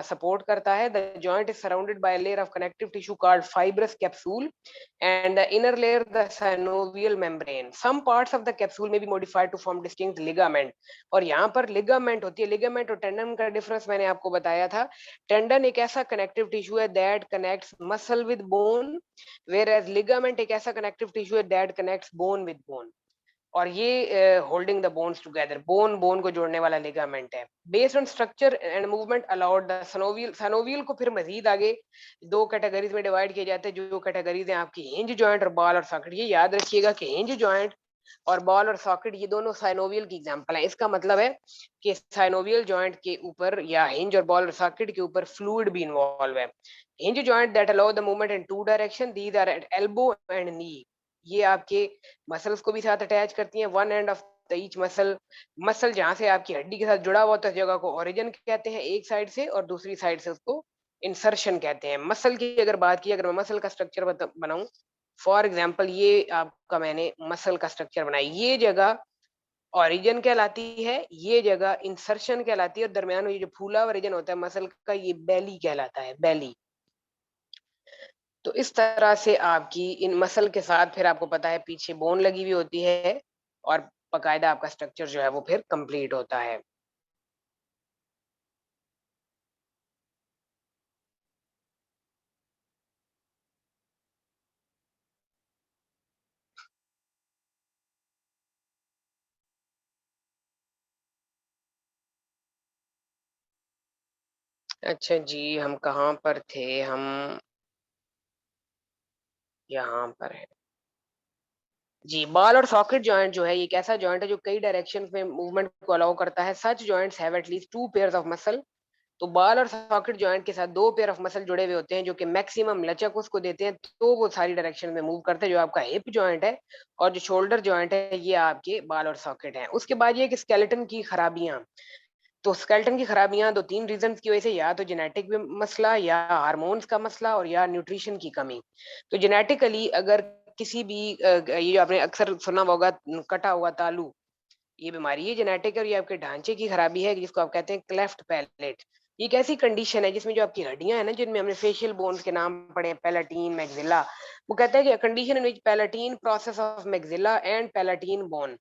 सपोर्ट करता है। The joint is surrounded by layer of connective tissue called fibrous capsule and the inner layer the synovial membrane. Some parts of the capsule may be modified to form distinct ligament, और यहाँ पर लिगामेंट होती है। लिगामेंट और टेंडन का डिफरेंस मैंने आपको बताया था। टेंडन एक ऐसा कनेक्टिव टिश्यू है that connects muscle with bone, where as ligament एक ऐसा कनेक्टिव टिश्यू है that connects bone with bone, और ये holding the bones together, bone bone को जोड़ने वाला लिगामेंट है। Based on structure and movement allowed the synovial, synovial को फिर मजीद आगे 2 कैटेगरीज में डिवाइड किए जाते हैं। जो कैटेगरीज हैं आपकी हिंज जॉइंट और बॉल और सॉकेट। ये याद रखिएगा कि हिंज जॉइंट और बॉल और सॉकेट ये दोनों साइनोवियल की एग्जांपल है। इसका मतलब है कि साइनोवियल जॉइंट के ऊपर या हिंज और बॉल और सॉकेट के ऊपर फ्लूइड भी इन्वॉल्व है। Hinge joint that allow the movement in two direction, these are at elbow and knee. ये आपके मसल्स को भी साथ अटैच करती हैं। One end of the each muscle, muscle जहां से आपकी हड्डी के साथ जुड़ा हुआ होता है जगह को ओरिजिन कहते हैं एक साइड से, और दूसरी साइड से उसको इंसर्शन कहते हैं। मसल की अगर बात की, अगर मैं मसल का स्ट्रक्चर बनाऊं, फॉर एग्जांपल ये आपका मैंने मसल का स्ट्रक्चर बनाया, ये जगह ओरिजिन कहलाती है, ये जगह इंसर्शन कहलाती है, और दरमियान में ये जो फूला हुआ रीजन होता है मसल का, ये बेली कहलाता है, बेली। तो इस तरह से आपकी इन मसल के साथ फिर आपको पता है पीछे बोन लगी हुई होती है, और बकायदा आपका स्ट्रक्चर जो है वो फिर कंप्लीट होता है। अच्छा जी, हम कहाँ पर थे? हम यहाँ पर है जी। बॉल और सॉकेट जॉइंट जो है, ये एक ऐसा जॉइंट है जो कई डायरेक्शंस में मूवमेंट को अलाउ करता है। Such joints have at least 2 pairs of muscle. तो बॉल और सॉकेट जॉइंट के साथ 2 पेयर ऑफ मसल जुड़े हुए होते हैं जो कि मैक्सिमम लचक उसको देते हैं, तो वो सारी डायरेक्शन में मूव करते हैं। जो आपका हिप जॉइंट है और जो शोल्डर जॉइंट है, ये आपके बॉल और सॉकेट हैं। उसके बाद ये कि स्केलेटन की खराबियां, तो स्केलेटन की खराबियां 2-3 रीजंस की वजह से, या तो जेनेटिक मसला, या हार्मोन्स का मसला, और या न्यूट्रिशन की कमी। तो जेनेटिकली अगर किसी भी ये जो आपने अक्सर सुना होगा कटा हुआ तालू, ये बीमारी है जेनेटिक, और ये आपके ढांचे की खराबी है जिसको आप कहते हैं क्लेफ्ट पैलेट। ये एक ऐसी कंडीशन है जिसमें जो आपकी हड्डियां है ना, जिनमें हमने फेशियल बोन्स के नाम पढ़े हैं, पैलेटीन, मैक्सिला, वो कहता है कि condition in which palatine process of maxilla and palatine bone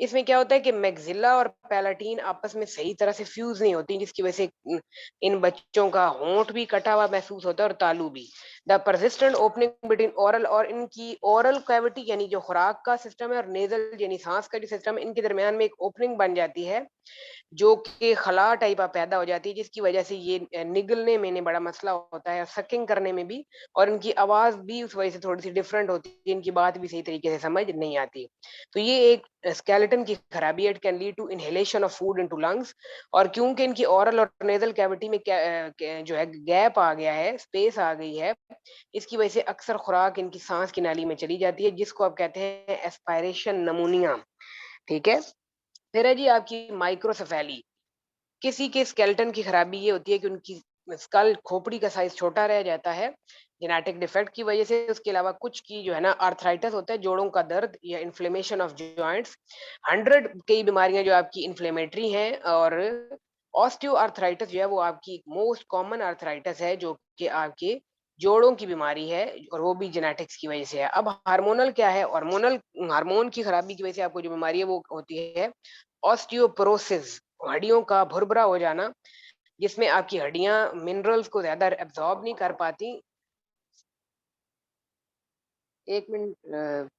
इसमें क्या होता है कि मैक्सिला और पैलाटीन आपस में सही तरह से फ्यूज नहीं होती, जिसकी वजह से इन बच्चों का होंठ भी कटा हुआ महसूस होता है और तालू भी। The persistent opening between oral, और इनकी ओरल कैविटी यानी जो खुराक का सिस्टम है और नेजल यानी सांस का जो सिस्टम है, इनके दरमियान में एक ओपनिंग बन जाती है जो कि खला टाइप पैदा हो जाती है, जिसकी वजह से ये निगलने में इन्हें बड़ा मसला होता है, सकिंग करने में भी, और इनकी आवाज भी उस वजह से थोड़ी सी डिफरेंट होती है, इनकी बात भी सही तरीके से समझ नहीं आती। तो ये एक स्केलेटन की खराबी है। It can lead to inhalation of food into lungs, और क्योंकि इनकी ओरल और नेजल कैविटी में जो है गैप आ गया है, स्पेस आ गई है, इसकी वजह से अक्सर खुराक इनकी सांस की नाली में चली जाती है, जिसको आप कहते हैं एस्पायरेशन नमूनिया। ठीक है। फिर है जी आपकी माइक्रोसेफेली। किसी के स्केलेटन की खराबी ये होती है कि उनकी स्कल खोपड़ी का साइज छोटा रह जाता है जेनेटिक डिफेक्ट की वजह से। उसके अलावा कुछ की जो है ना आर्थराइटिस होता है, जोड़ों का दर्द या इन्फ्लेमेशन ऑफ जॉइंट्स। 100 कई बीमारियां जो आपकी इन्फ्लेमेटरी हैं, और ऑस्टियो आर्थराइटिस जो है वो आपकी मोस्ट कॉमन आर्थराइटिस है, जो कि आपके जोड़ों की बीमारी है, और वो भी जेनेटिक्स की वजह से है। अब हार्मोनल क्या है? हार्मोनल हार्मोन की खराबी की वजह से आपको जो बीमारी है वो होती है ऑस्टियोपोरोसिस, हड्डियों का भुरभुरा हो जाना, जिसमें आपकी हड्डियां मिनरल्स को ज्यादा एब्जॉर्ब नहीं कर पाती। एक मिनट।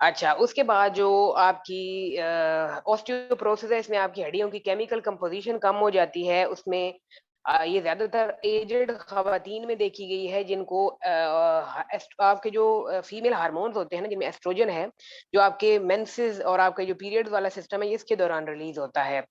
अच्छा, उसके बाद जो आपकी ऑस्टियोपोरोसिस है, इसमें आपकी हड्डियों की केमिकल कंपोजिशन कम हो जाती है। उसमें ये ज़्यादातर एज्ड ख़वातीन में देखी गई है, जिनको आपके जो फीमेल हार्मोन्स होते हैं ना, जिनमें एस्ट्रोजन है, जो आपके मेंसेस और आपका जो पीरियड्स वाला सिस्टम है, इसके दौरान रिलीज़ होता है।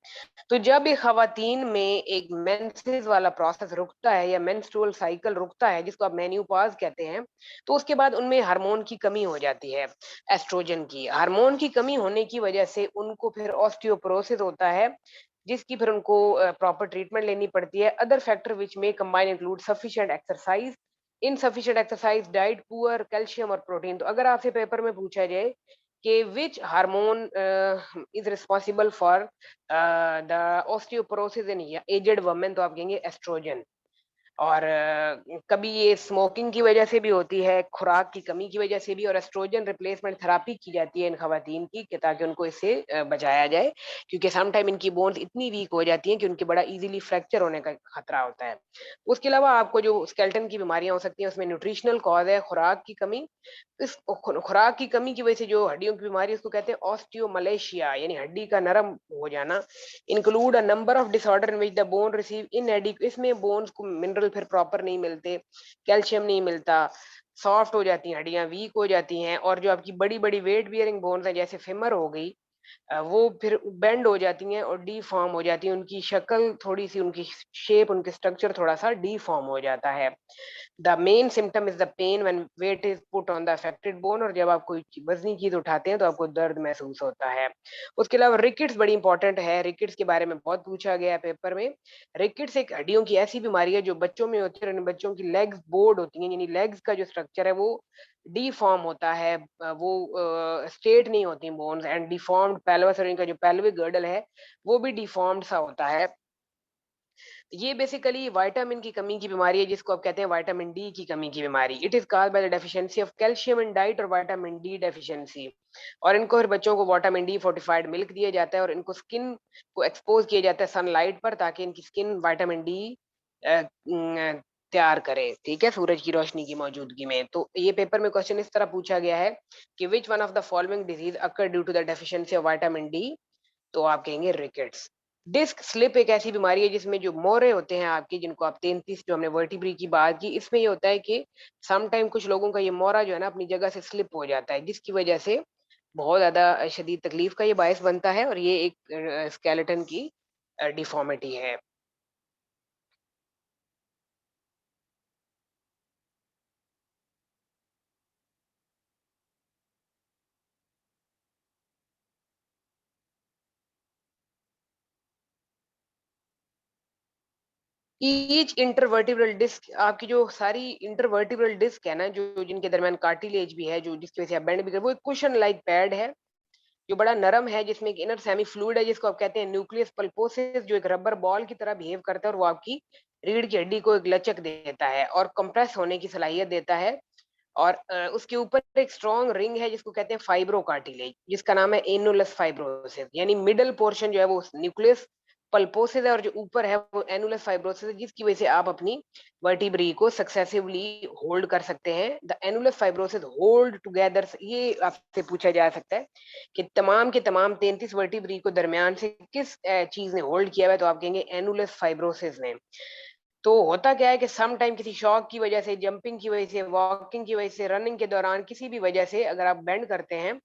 तो जब एक खवातीन में एक मेंसेस वाला प्रोसेस रुकता है या मेंस्ट्रुअल साइकिल रुकता है, जिसको आप मेन्यूपॉज़ कहते हैं, तो उसके बाद उनमें हार्मोन की कमी हो जाती है, एस्ट्रोजन की। हार्मोन की कमी होने की वजह से उनको फिर ऑस्टियोपोरोसिस होता है, जिसकी फिर उनको प्रॉपर ट्रीटमेंट लेनी पड़ती है। Other factor which may combine include sufficient exercise, insufficient exercise, diet, poor calcium और प्रोटीन। तो अगर आपसे पेपर में पूछा जाए कि which hormone is responsible for the osteoporosis in aged women, तो आप कहेंगे एस्ट्रोजन। और कभी ये स्मोकिंग की वजह से भी होती है, खुराक की कमी की वजह से भी, और एस्ट्रोजन रिप्लेसमेंट थेरेपी की जाती है इन खवातीन की, कि ताकि उनको इससे बचाया जाए, क्योंकि सम टाइम इनकी बोन्स इतनी वीक हो जाती हैं कि उनके बड़ा इजीली फ्रैक्चर होने का खतरा होता है। उसके अलावा आपको जो स्केलेटन की बीमारियां हो सकती हैं, उसमें न्यूट्रिशनल कॉज है खुराक की कमी। इस खुराक की कमी की वजह से जो हड्डियों की बीमारी है, उसको कहते हैं ऑस्टियोमलेशिया, यानी हड्डी का नरम हो जाना। Include a number of disorder in which the bone receive इनएडिक्वेट, इसमें बोन्स को मिनरल फिर प्रॉपर नहीं मिलते, कैल्शियम नहीं मिलता, सॉफ्ट हो जाती हैं हड्डियां, वीक हो जाती हैं, और जो आपकी बड़ी बड़ी वेट बियरिंग बोन्स हैं, जैसे फेमर हो गई, वो फिर बेंड हो जाती हैं और डीफॉर्म हो जाती हैं। उनकी शक्ल थोड़ी सी, उनकी शेप, उनके स्ट्रक्चर थोड़ा सा डीफॉर्म हो जाता है। The main symptom is the pain when weight is put on the affected bone, और जब आप कोई वजनी चीज उठाते हैं तो आपको दर्द महसूस होता है। उसके अलावा रिकेट्स बड़ी इंपॉर्टेंट है। रिकेट्स के बारे में बहुत पूछा गया है पेपर में। रिकेट्स एक हड्डियों की ऐसी बीमारी है जो बच्चों में होती है, और इन बच्चों की लेग्स बोर्ड होती हैं, यानी लेग्स का जो स्ट्रक्चर है वो डीफॉर्म होता है, वो स्ट्रेट नहीं होती बोन्स, एंड डिफॉर्म्ड पेल्विस, और इनका जो पेल्विक गर्डल है वो भी डिफॉर्म्ड सा होता है। ये बेसिकली विटामिन की कमी की बीमारी है, जिसको आप कहते हैं विटामिन डी की कमी की बीमारी। It is caused by the deficiency of calcium in diet और विटामिन डी डेफिशिएंसी। और इनको फिर बच्चों को विटामिन डी फोर्टिफाइड मिल्क दिया जाता है, और इनको स्किन को एक्सपोज किया जाता है सनलाइट पर, ताकि इनकी स्किन विटामिन डी तैयार करे, ठीक है, सूरज की रोशनी की मौजूदगी में। तो ये पेपर में क्वेश्चन इस तरह पूछा गया है कि which one of the following disease occur due to the deficiency of vitamin D, तो आप कहेंगे रिकेट्स। डिस्क स्लिप एक ऐसी बीमारी है जिसमें जो मोरे होते हैं आपके, जिनको आप 33 जो हमने वर्टिब्री की बात की, इसमें ये होता है कि सम टाइम कुछ लोगों का ये मोरा जो है ना अपनी जगह से स्लिप हो जाता है, जिसकी वजह से बहुत ज्यादा शदीद तकलीफ का ये बायस बनता है, और ये एक स्केलेटन की डिफॉर्मिटी है। ईच इंटरवर्टिब्रल डिस्क, आपकी जो सारी इंटरवर्टिब्रल डिस्क है ना, जो जिनके दरमियान कार्टिलेज भी है, जो जिसकी वजह से आप बेंड भी कर, वो एक कुशन लाइक पैड है, जो बड़ा नरम है, जिसमें एक इनर सेमी फ्लूइड है जिसको आप कहते हैं न्यूक्लियस पल्पोसिस, जो एक रबर बॉल की तरह बिहेव करता है और वो आपकी रीढ़ की हड्डी को एक लचक देता है और कंप्रेस होने की सलाहियत देता है। और उसके ऊपर एक स्ट्रॉन्ग रिंग है जिसको कहते हैं फाइब्रो कार्टिलेज, जिसका नाम है एनुलस फाइब्रोसिस, यानी मिडल पोर्शन जो है वो न्यूक्लियस पल्पोसिस है और जो ऊपर है वो एनुलस फाइब्रोसिस है, जिसकी वजह से आप अपनी वर्टिब्री को सक्सेसिवली होल्ड कर सकते हैं। The annulus fibrosis hold together, ये आपसे पूछा जा सकता है कि तमाम के तमाम 33 वर्टिब्री को दरमियान से किस चीज ने होल्ड किया हुआ है, तो आप कहेंगे एनुलस फाइब्रोसिस ने। तो होता क्या है कि सम टाइम किसी शॉक की वजह से, जंपिंग की वजह से, वॉकिंग की वजह से, रनिंग के दौरान किसी भी वजह से अगर आप बेंड करते हैं,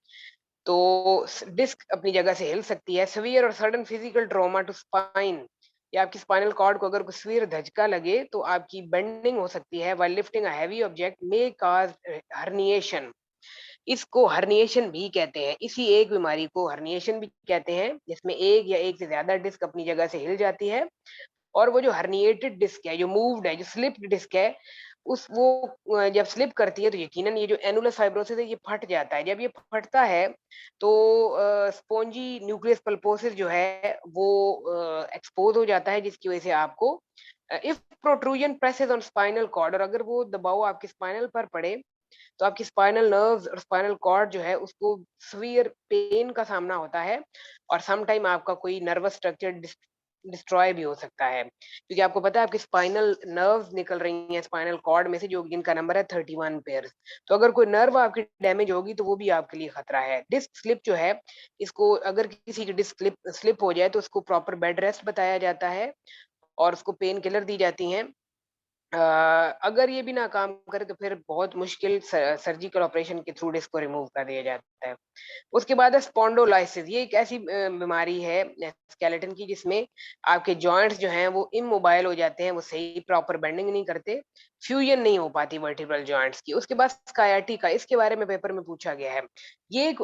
तो डिस्क अपनी जगह से हिल सकती है। सीवियर और sudden physical trauma to spine, या आपकी स्पाइनल कॉर्ड को अगर कोई सीवियर धचका लगे तो आपकी बेंडिंग हो सकती है while lifting a heavy object may cause herniation. इसको हर्निएशन भी कहते हैं। इसी एक बीमारी को हर्निएशन भी कहते हैं, जिसमें एक या एक से ज्यादा डिस्क अपनी जगह से हिल जाती है और वो जो हर्निएटेड डिस्क है, जो मूव्ड है, जो स्लिप्ड डिस्क है, उस वो जब स्लिप करती है तो यकीनन ये जो एनुलस फाइब्रोसिस है ये फट जाता है। जब ये फटता है तो स्पॉन्जी न्यूक्लियस पल्पोसिस जो है वो एक्सपोज हो जाता है, जिसकी वजह से आपको if protrusion presses on spinal cord, और अगर वो दबाव आपके स्पाइनल पर पड़े तो आपकी स्पाइनल नर्व्स और स्पाइनल कॉर्ड जो है उसको सीवियर पेन का सामना होता है और सम टाइम आपका कोई नर्वस स्ट्रक्चर डिस्ट्रॉय भी हो सकता है, क्योंकि आपको पता है आपकी स्पाइनल नर्व्स निकल रही हैं स्पाइनल कॉर्ड में से, जो जिनका नंबर है 31 पेयर्स। तो अगर कोई नर्व आपकी डैमेज होगी तो वो भी आपके लिए खतरा है। डिस्क स्लिप जो है, इसको अगर किसी की डिस्क स्लिप स्लिप हो जाए तो उसको प्रॉपर बेड रेस्ट बताया जाता है और उसको पेन किलर दी जाती हैं। अ, अगर ये भी नाकाम करे तो फिर बहुत मुश्किल सर्जिकल ऑपरेशन के थ्रू डिस्क को रिमूव कर दिया जाता है। उसके बाद है स्पॉन्डोलाइसिस। ये एक ऐसी बीमारी है स्केलेटन की जिसमें आपके जॉइंट्स जो हैं वो इमोबाइल हो जाते हैं, वो सही प्रॉपर बेंडिंग नहीं करते, फ्यूजन नहीं हो पाती वर्टिब्रल जॉइंट्स की। उसके बाद स्कायाटिका, इसके बारे में पेपर में पूछा गया है। ये एक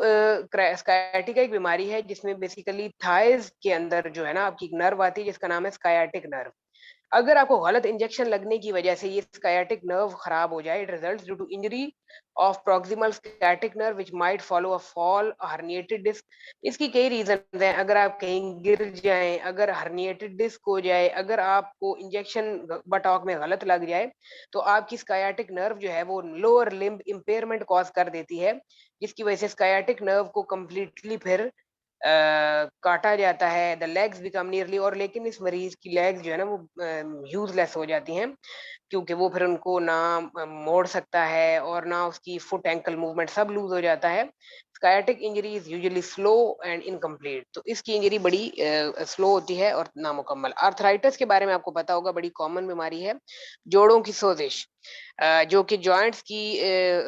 स्कायाटिका एक बीमारी है जिसमें बेसिकली थाइज के अंदर जो है ना आपकी एक नर्व आती है जिसका नाम है स्कायाटिक नर्व। अगर आपको गलत इंजेक्शन लगने की वजह से ये स्कायाटिक नर्व खराब हो जाए, it results due to injury of proximal sciatic nerve which might follow a fall, herniated disc. इसकी कई रीजन हैं। अगर आप कहीं गिर जाएं, अगर हर्निएटेड डिस्क हो जाए, अगर आपको इंजेक्शन बटॉक में गलत लग जाए, तो आपकी स्कायाटिक नर्व जो है वो लोअर लिम्ब इम्पेयरमेंट कॉज कर देती है, जिसकी वजह से स्कायाटिक नर्व को कंप्लीटली फिर काटा जाता है। द लेग्स बिकम नियरली, और लेकिन इस मरीज की लेग्स जो है ना वो यूजलेस हो जाती हैं, क्योंकि वो फिर उनको ना मोड़ सकता है और ना उसकी फुट एंकल मूवमेंट सब लूज हो जाता है। Sciatic injury is usually slow and incomplete, तो इसकी इंजरी बड़ी स्लो होती है और नामुकम्मल। आर्थराइटिस के बारे में आपको पता होगा, बड़ी कॉमन बीमारी है, जोड़ों की सोजिश, जो कि जॉइंट्स की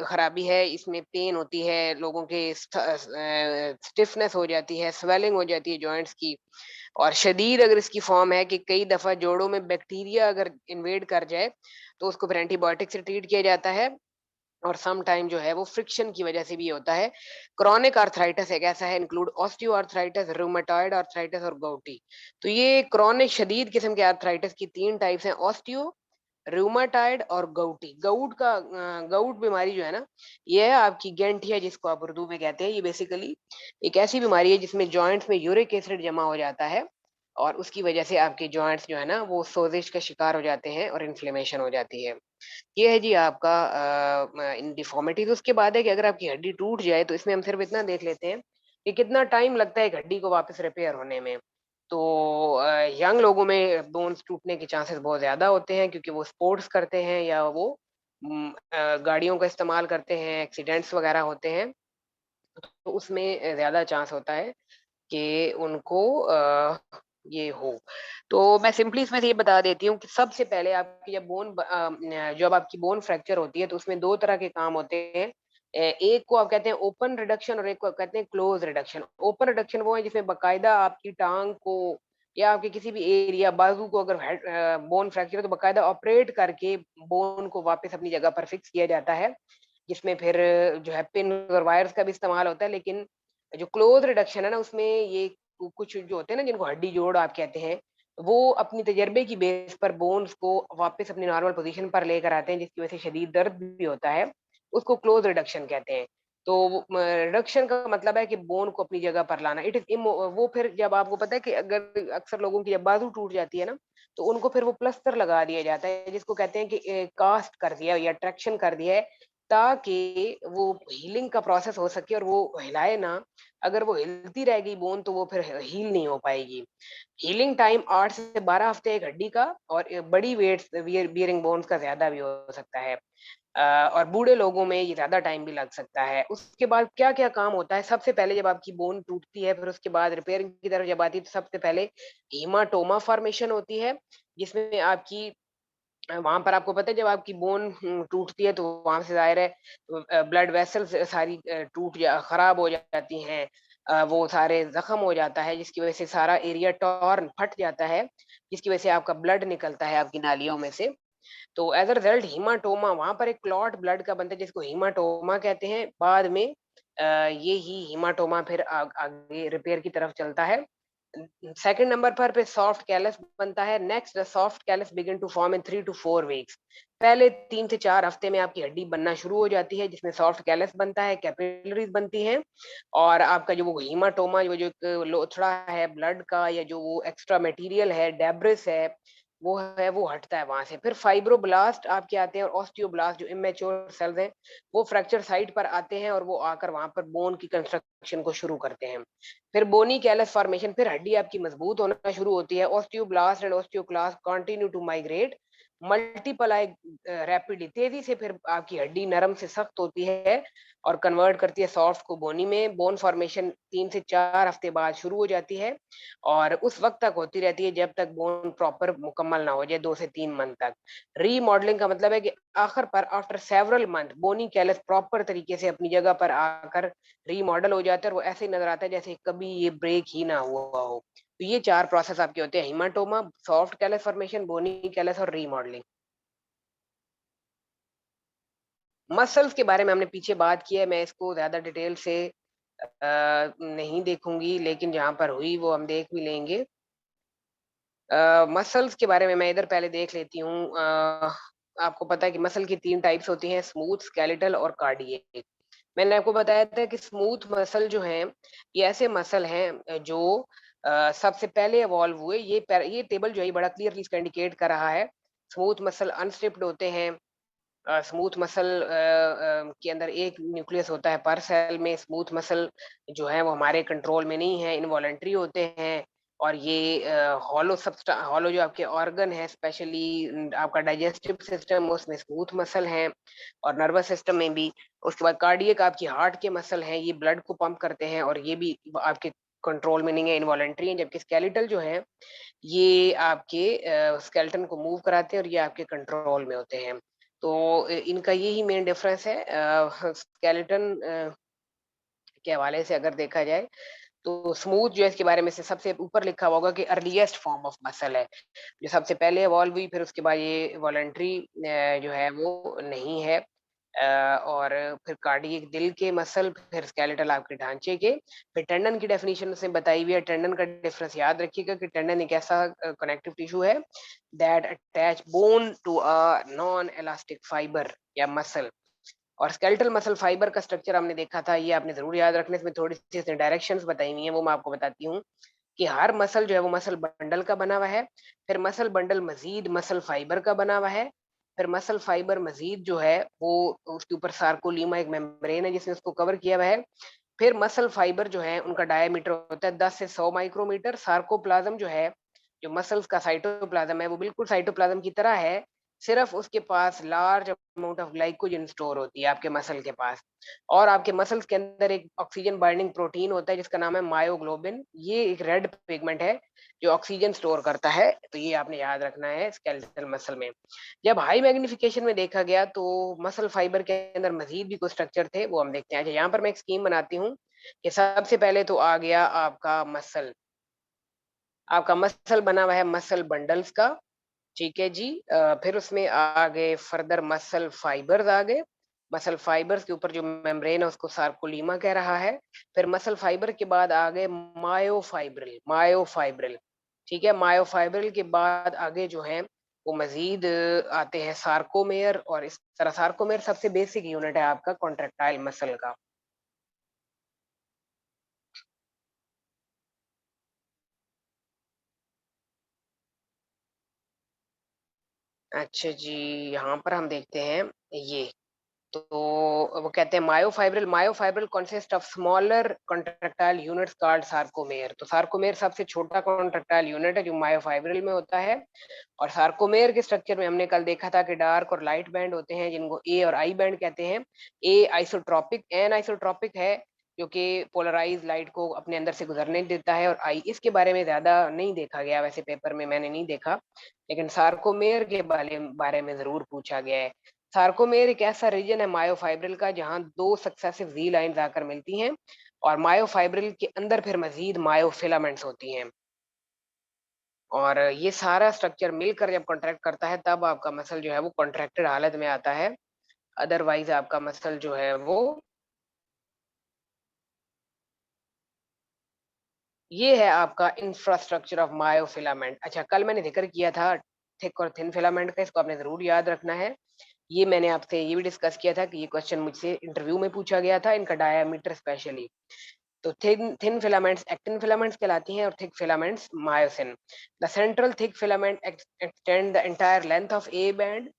खराबी है। इसमें पेन होती है, लोगों के स्टिफनेस हो जाती है, स्वेलिंग हो जाती है जॉइंट्स की, और शदीद अगर इसकी फॉर्म है कि कई दफा जोड़ों में बैक्टीरिया अगर इन्वेड कर जाए तो उसको फिर एंटीबायोटिक से ट्रीट किया जाता है। और सम टाइम जो है वो फ्रिक्शन की वजह से भी होता है। क्रॉनिक आर्थराइटिस एक ऐसा है, include osteo arthritis, rheumatoid arthritis और गouटी। तो ये क्रॉनिक शदीद किस्म के आर्थराइटिस की तीन टाइप्स हैं, ऑस्टियो, रूमेटॉइड और गouटी। गउट बीमारी जो है ना, ये है आपकी गैंठिया, जिसको आप उर्दू में कहते हैं। ये बेसिकली एक ऐसी बीमारी है जिसमें जॉइंट्स में यूरिक एसिड जमा हो जाता है और उसकी वजह से आपके जॉइंट्स जो है ना वो सोजिश का शिकार हो जाते हैं और इन्फ्लेमेशन हो जाती है। ये है जी आपका इन डिफॉर्मिटीज। उसके बाद है कि अगर आपकी हड्डी टूट जाए तो इसमें हम सिर्फ इतना देख लेते हैं कि कितना टाइम लगता है एक हड्डी को वापस रिपेयर होने में। तो यंग लोगों में बोन्स टूटने के चांसेस बहुत ज्यादा होते हैं, क्योंकि वो स्पोर्ट्स करते हैं या वो गाड़ियों का इस्तेमाल करते हैं, एक्सीडेंट्स वगैरह होते हैं, तो उसमें ज्यादा चांस होता है कि उनको ये हो। तो मैं सिंपली इसमें से ये बता देती हूँ कि सबसे पहले आपकी जब आपकी बोन फ्रैक्चर होती है तो उसमें 2 तरह के काम होते हैं। एक को आप कहते हैं ओपन रिडक्शन और एक को आप कहते हैं क्लोज़ रिडक्शन। ओपन रिडक्शन वो है जिसमें बाकायदा आपकी टाँग को या आपके किसी भी एरिया बाजू को अगर बोन फ्रैक्चर है तो बाकायदा ऑपरेट करके बोन को वापस अपनी जगह पर फिक्स किया जाता है। जिसमें फिर जो है पिन और वायर्स का भी इस्तेमाल होता है, लेकिन जो क्लोज रिडक्शन है ना उसमें ये कुछ जो होते हैं ना जिनको हड्डी जोड़ आप कहते हैं, वो अपनी तजर्बे की बेस पर बोन्स को वापस अपनी नॉर्मल पोजीशन पर लेकर आते हैं, जिसकी वजह से शदीद दर्द भी होता है। उसको क्लोज रिडक्शन कहते हैं। तो रिडक्शन का मतलब है कि बोन को अपनी जगह पर लाना। इट इज वो फिर जब आपको पता है कि अगर अक्सर लोगों की जब बाजू टूट जाती है ना, तो उनको फिर वो प्लास्टर लगा दिया जाता है, जिसको कहते हैं कि कास्ट कर दिया या ट्रैक्शन कर दिया है, ताकि वो हीलिंग का प्रोसेस हो सके और वो हिलाए ना। अगर वो हिलती रहेगी बोन तो वो फिर हील नहीं हो पाएगी। हीलिंग टाइम 8 से 12 हफ्ते एक हड्डी का, और बड़ी वेट्स बियरिंग बोन्स का ज्यादा भी हो सकता है। और बूढ़े लोगों में ये ज़्यादा टाइम भी लग सकता है। उसके बाद क्या-क्या काम होता है, सबसे पहले जब आपकी बोन टूटती है, फिर उसके बाद रिपेयरिंग की तरफ जब आती है, तो सबसे पहले हीमाटोमा फॉर्मेशन होती है, जिसमें आपकी वहाँ पर आपको पता है जब आपकी बोन टूटती है, तो वहाँ से ज़ाहिर है ब्लड वेसल्स सारी टूट जा खराब हो जाती हैं। वो सारे ज़ख्म हो जाता है, जिसकी वजह से सारा एरिया टॉर्न फट जाता है, जिसकी वजह से आपका ब्लड निकलता है आपकी नालियों में से। तो एज़ अ रिज़ल्ट हीमाटोमा वहाँ पर एक क्लॉट ब्लड का बनता है, जिसको हीमाटोमा कहते हैं। बाद में ये ही हीमाटोमा फिर आगे रिपेयर की तरफ चलता है। सेकंड नंबर पर फिर सॉफ्ट कैलस बनता है। Next the soft callus begin to form in 3 to 4 weeks. पहले 3 से 4 हफ्ते में आपकी हड्डी बनना शुरू हो जाती है, जिसमें सॉफ्ट कैलस बनता है, कैपिलरीज़ बनती हैं, और आपका जो वो हीमाटोमा वो जो एक लोथड़ा है ब्लड का, या जो वो एक्स्ट्रा मटेरियल है, डेब्रिस है, वो हटता है वहाँ से। फिर फाइब्रोब्लास्ट आपके आते हैं, और ऑस्टियोब्लास्ट जो इमैच्योर सेल्स हैं, वो फ्रैक्चर साइट पर आते हैं, और वो आकर वहाँ पर बोन की कंस्ट्रक्शन को शुरू करते हैं। फिर बोनी कैलस फॉर्मेशन, फिर हड्डी आपकी मजबूत होना शुरू होती है। Osteoblast and osteoclast continue to migrate, multiply rapidly, तेजी से फिर आपकी हड्डी नरम से सख्त होती है और कन्वर्ट करती है सॉफ्ट को बोनी में। बोन फॉर्मेशन 3 से 4 हफ्ते बाद शुरू हो जाती है, और उस वक़्त तक होती रहती है जब तक बोन प्रॉपर मुकम्मल ना हो जाए, 2 से 3 मंथ तक। रीमॉडलिंग का मतलब है कि आखिर पर आफ्टर सेवरल मंथ बोनी कैलस प्रॉपर तरीके से अपनी जगह पर आकर रीमॉडल हो जाता है, और वो ऐसे नज़र आता है जैसे कभी ये ब्रेक ही ना हुआ हो। तो ये 4 प्रोसेस आपके होते हैं: हेमाटोमा, सॉफ्ट कैलस फॉर्मेशन, बोनी कैलस और रीमॉडलिंग। मसल्स के बारे में हमने पीछे बात की है, मैं इसको ज़्यादा डिटेल से नहीं देखूँगी, लेकिन जहाँ पर हुई वो हम देख भी लेंगे। मसल्स के बारे में मैं इधर पहले देख लेती हूँ। आपको पता है कि मसल की 3 टाइप्स होती हैं: स्मूथ, स्केलेटल और कार्डियक। मैंने आपको बताया था कि स्मूथ मसल जो हैं, ये ऐसे मसल हैं जो सबसे पहले इवॉल्व हुए। ये टेबल जो है ये बड़ा क्लियरली इसका इंडिकेट कर रहा है। स्मूथ मसल अनस्ट्रिप्ड होते हैं। स्मूथ मसल के अंदर एक न्यूक्लियस होता है पर सेल में। स्मूथ मसल जो है वो हमारे कंट्रोल में नहीं है, इनवॉलंटरी होते हैं, और ये हॉलो जो आपके ऑर्गन है, स्पेशली आपका डाइजेस्टिव सिस्टम, उसमें स्मूथ मसल हैं, और नर्वस सिस्टम में भी। उसके बाद कार्डियक आपकी हार्ट के मसल हैं, ये ब्लड को पंप करते हैं, और ये भी आपके कंट्रोल में नहीं है, इनवॉलंटरी है। जबकि स्केलेटल जो है ये आपके स्केलेटन को मूव कराते हैं, और ये आपके कंट्रोल में होते हैं। तो इनका यही मेन डिफरेंस है। स्केलेटन के हवाले से अगर देखा जाए, तो स्मूथ जो है इसके बारे में से सबसे ऊपर लिखा हुआ होगा कि अर्लीस्ट फॉर्म ऑफ मसल है, जो सबसे पहले इवॉल्व हुई, फिर उसके बाद ये वॉलंटरी जो है वो नहीं है। और फिर कार्डियक दिल के मसल, फिर स्केलेटल आपके ढांचे के, फिर टेंडन की डेफिनेशन उसने बताई हुई है। टेंडन का डिफरेंस याद रखिएगा कि टेंडन एक ऐसा कनेक्टिव टिश्यू है that attach bone to a non elastic fibre या मसल। और स्केलेटल मसल फाइबर का स्ट्रक्चर हमने देखा था, ये आपने ज़रूर याद रखना है। इसमें थोड़ी-सी इसने डायरेक्शंस बताई हुई हैं, वो मैं आपको बताती हूँ कि हर मसल जो है वो मसल बंडल का बना हुआ है, फिर मसल बंडल मज़ीद मसल फाइबर का बना हुआ है, फिर मसल फाइबर मज़ीद जो है वो उसके ऊपर सार्कोलीमा एक मेम्ब्रेन है जिसने उसको कवर किया हुआ है। फिर मसल फाइबर जो है उनका डायामीटर होता है 10 से 100 माइक्रोमीटर। सार्कोप्लाज़्म जो है, जो मसल्स का साइटोप्लाज़्म है, वो बिल्कुल साइटोप्लाज़्म की तरह है, सिर्फ उसके पास large amount of glycogen store होती है आपके मसल के पास। और आपके मसल्स के अंदर एक ऑक्सीजन बाइंडिंग प्रोटीन होता है जिसका नाम है मायोग्लोबिन। ये एक रेड पिगमेंट है जो ऑक्सीजन स्टोर करता है, तो ये आपने याद रखना है स्केलेटल मसल में। जब हाई मैग्नीफिकेशन में देखा गया तो मसल फाइबर के अंदर मजीद भी कुछ स्ट्रक्चर थे, वो हम देखते हैं। अच्छा, यहाँ पर मैं एक स्कीम बनाती हूँ कि सबसे पहले तो आ गया आपका मसल बना हुआ है मसल बंडल्स का। ठीक है जी। फिर उसमें आ गए फर्दर मसल फाइबर्स आ गए। मसल फाइबर्स के ऊपर जो मेम्ब्रेन है उसको सार्कोलीमा कह रहा है। फिर मसल फाइबर के बाद आ गए मायोफाइब्रिल। ठीक है, मायोफाइब्रिल के बाद आगे जो है वो मजीद आते हैं सार्कोमेयर। और इस तरह सार्कोमेयर सबसे बेसिक यूनिट है आपका कॉन्ट्रैक्टाइल मसल का। अच्छा जी, यहाँ पर हम देखते हैं ये, तो वो कहते हैं myofibril consist of smaller contractile units called sarcomere. तो सार्कोमेयर सबसे छोटा कॉन्ट्रैक्टाइल यूनिट है जो मायोफाइब्रिल में होता है। और सार्कोमेयर के स्ट्रक्चर में हमने कल देखा था कि डार्क और लाइट बैंड होते हैं जिनको ए और आई बैंड कहते हैं। ए आइसोट्रोपिक एन आइसोट्रोपिक है जो कि पोलराइज लाइट को अपने अंदर से गुजरने देता है, और आई इसके बारे में ज्यादा नहीं देखा गया, वैसे पेपर में मैंने नहीं देखा, लेकिन सार्कोमेयर के बारे में जरूर पूछा गया है। सार्कोमेयर एक ऐसा रीजन है मायोफाइब्रिल का जहां दो सक्सेसिव वी लाइंस आकर मिलती हैं, और मायोफाइब्रिल के अंदर फिर मजीद मायोफिलामेंट्स होती हैं, और ये सारा स्ट्रक्चर मिलकर जब कॉन्ट्रैक्ट करता है तब आपका मसल जो है वो कॉन्ट्रैक्टेड हालत में आता है। अदरवाइज आपका मसल जो है वो, ये है आपका इंफ्रास्ट्रक्चर ऑफ मायोफिलामेंट। अच्छा, कल मैंने जिक्र किया था थिक और थिन फिलामेंट का, इसको आपने जरूर याद रखना है। ये मैंने आपसे ये भी डिस्कस किया था कि ये क्वेश्चन मुझसे इंटरव्यू में पूछा गया था, इनका डायामीटर स्पेशली। तो thin thin filaments actin filaments कहलाती हैं और thick filaments myosin. The central thick filament extend the entire length of A band.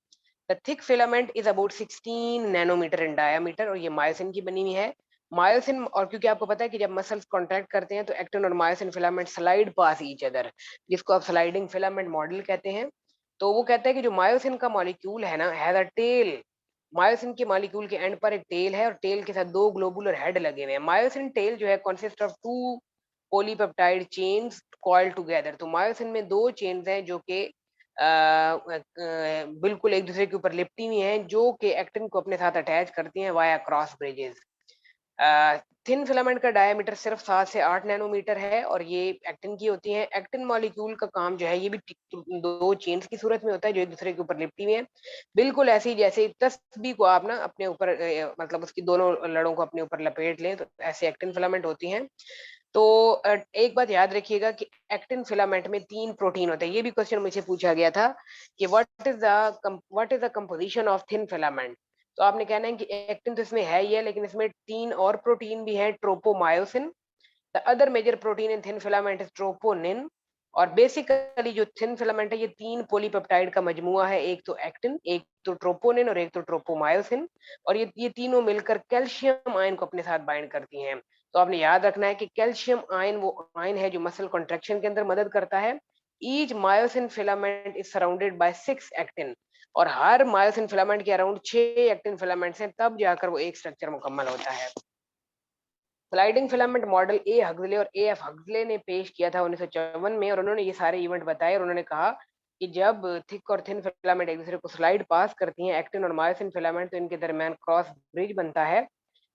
The thick filament is about 16 nanometre in diameter, और ये मायोसिन की बनी हुई है। मायोसिन, और क्योंकि आपको पता है कि जब मसल्स कॉन्ट्रैक्ट करते हैं तो एक्टिन और myosin filament slide past each other, जिसको आप स्लाइडिंग फिलामेंट मॉडल कहते हैं। तो वो कहता है कि जो मायोसिन का मॉलिक्यूल है ना, हैज अ टेल। मायोसिन के मॉलिक्यूल के एंड पर एक टेल है और टेल के साथ दो ग्लोबुलर हेड लगे हुए हैं। मायोसिन टेल जो है consist of two polypeptide chains coiled together. तो मायोसिन में दो चेन्स हैं जो कि बिल्कुल एक दूसरे के ऊपर लिपटी हुई हैं, जो कि एक्टिन को अपने साथ अटैच करती हैं via cross bridges. Thin filament का डायमीटर सिर्फ 7 से 8 नैनोमीटर है, और ये एक्टिन की होती हैं। एक्टिन मॉलिक्यूल का काम जो है ये भी दो चेन्स की सूरत में होता है जो एक दूसरे के ऊपर लिपटी हुई हैं, बिल्कुल ऐसे ही जैसे तस्बीह को आप ना अपने ऊपर मतलब उसकी दोनों लड़ों को अपने ऊपर लपेट लें, तो ऐसे एक्टिन फिलामेंट होती हैं। तो एक बात याद रखिएगा कि एक्टिन फिलामेंट में 3 प्रोटीन होते हैं। ये भी क्वेश्चन मुझे पूछा गया था कि what is the composition of thin filament. तो आपने कहना है कि एक्टिन तो इसमें है ही है, लेकिन इसमें 3 और प्रोटीन भी हैं, tropomyosin. The other major protein in thin filament is troponin. और बेसिकली जो थिन फिलामेंट है ये 3 पॉलीपेप्टाइड का मजमुआ है, एक तो एक्टिन, एक तो ट्रोपोनिन और एक तो ट्रोपोमायोसिन। और ये तीनों मिलकर कैल्शियम आयन को अपने साथ बाइंड करती हैं। तो आपने याद रखना है कि कैल्शियम आयन वो आयन है जो मसल कॉन्ट्रैक्शन के अंदर मदद करता है। Each myosin filament is surrounded by 6 actin, और हर मायोसिन फिलामेंट के अराउंड 6 एक्टिन फिलामेंट्स हैं, तब जाकर वो एक स्ट्रक्चर मुकम्मल होता है। स्लाइडिंग फिलामेंट मॉडल ए हक्सले और ए एफ हक्सले ने पेश किया था 1954 में, और उन्होंने ये सारे इवेंट बताए, और उन्होंने कहा कि जब थिक और थिन फिलामेंट एक दूसरे को स्लाइड पास करती हैं, एक्टिन और मायोसिन फिलामेंट, तो इनके दरमियान क्रॉस ब्रिज बनता है,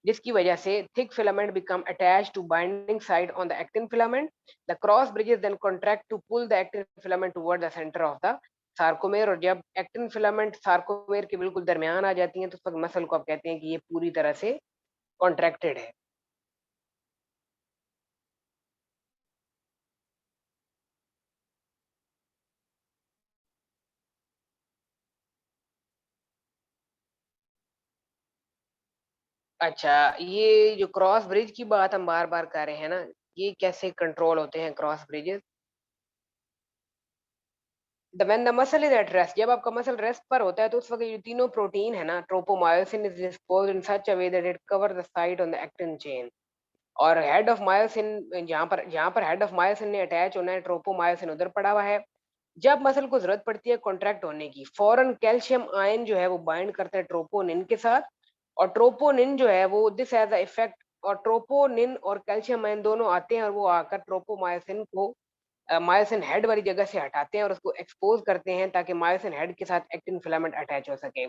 जिसकी वजह से thick filament become attached to binding side on the actin filament. The cross bridges then contract to pull the actin filament toward the centre of the sarcomere. और जब एक्टिन फिलामेंट सार्कोमेर के बिल्कुल दरमियान आ जाती हैं तो उस वक्त मसल को आप कहते हैं कि ये पूरी तरह से कॉन्ट्रैक्टेड है। अच्छा, ये जो क्रॉस ब्रिज की बात हम बार-बार कर रहे हैं ना, ये कैसे कंट्रोल होते हैं cross bridges? The when the muscle is at rest, जब आपका मसल रेस्ट पर होता है तो उस वक़्त ये तीनों प्रोटीन है ना, tropomyosin is disposed in such a way that it cover the site on the actin chain. और हेड ऑफ मायोसिन, जहाँ पर हेड ऑफ मायोसिन ने अटैच होना है, ट्रोपोमायोसिन उधर पड़ा हुआ है। जब मसल को जरूरत पड़ती है कॉन्ट्रैक्ट होने की, फौरन कैल्शियम आयन जो है वो बाइंड करता है ट्रोपोनिन के साथ, और ट्रोपोनिन जो है वो दिस हैज द इफेक्ट, और ट्रोपोनिन और कैल्शियम आयन दोनों आते हैं और वो आकर ट्रोपोमायोसिन को मायोसिन हेड वाली जगह से हटाते हैं और उसको एक्सपोज करते हैं ताकि मायोसिन हेड के साथ एक्टिन फिलामेंट अटैच हो सके।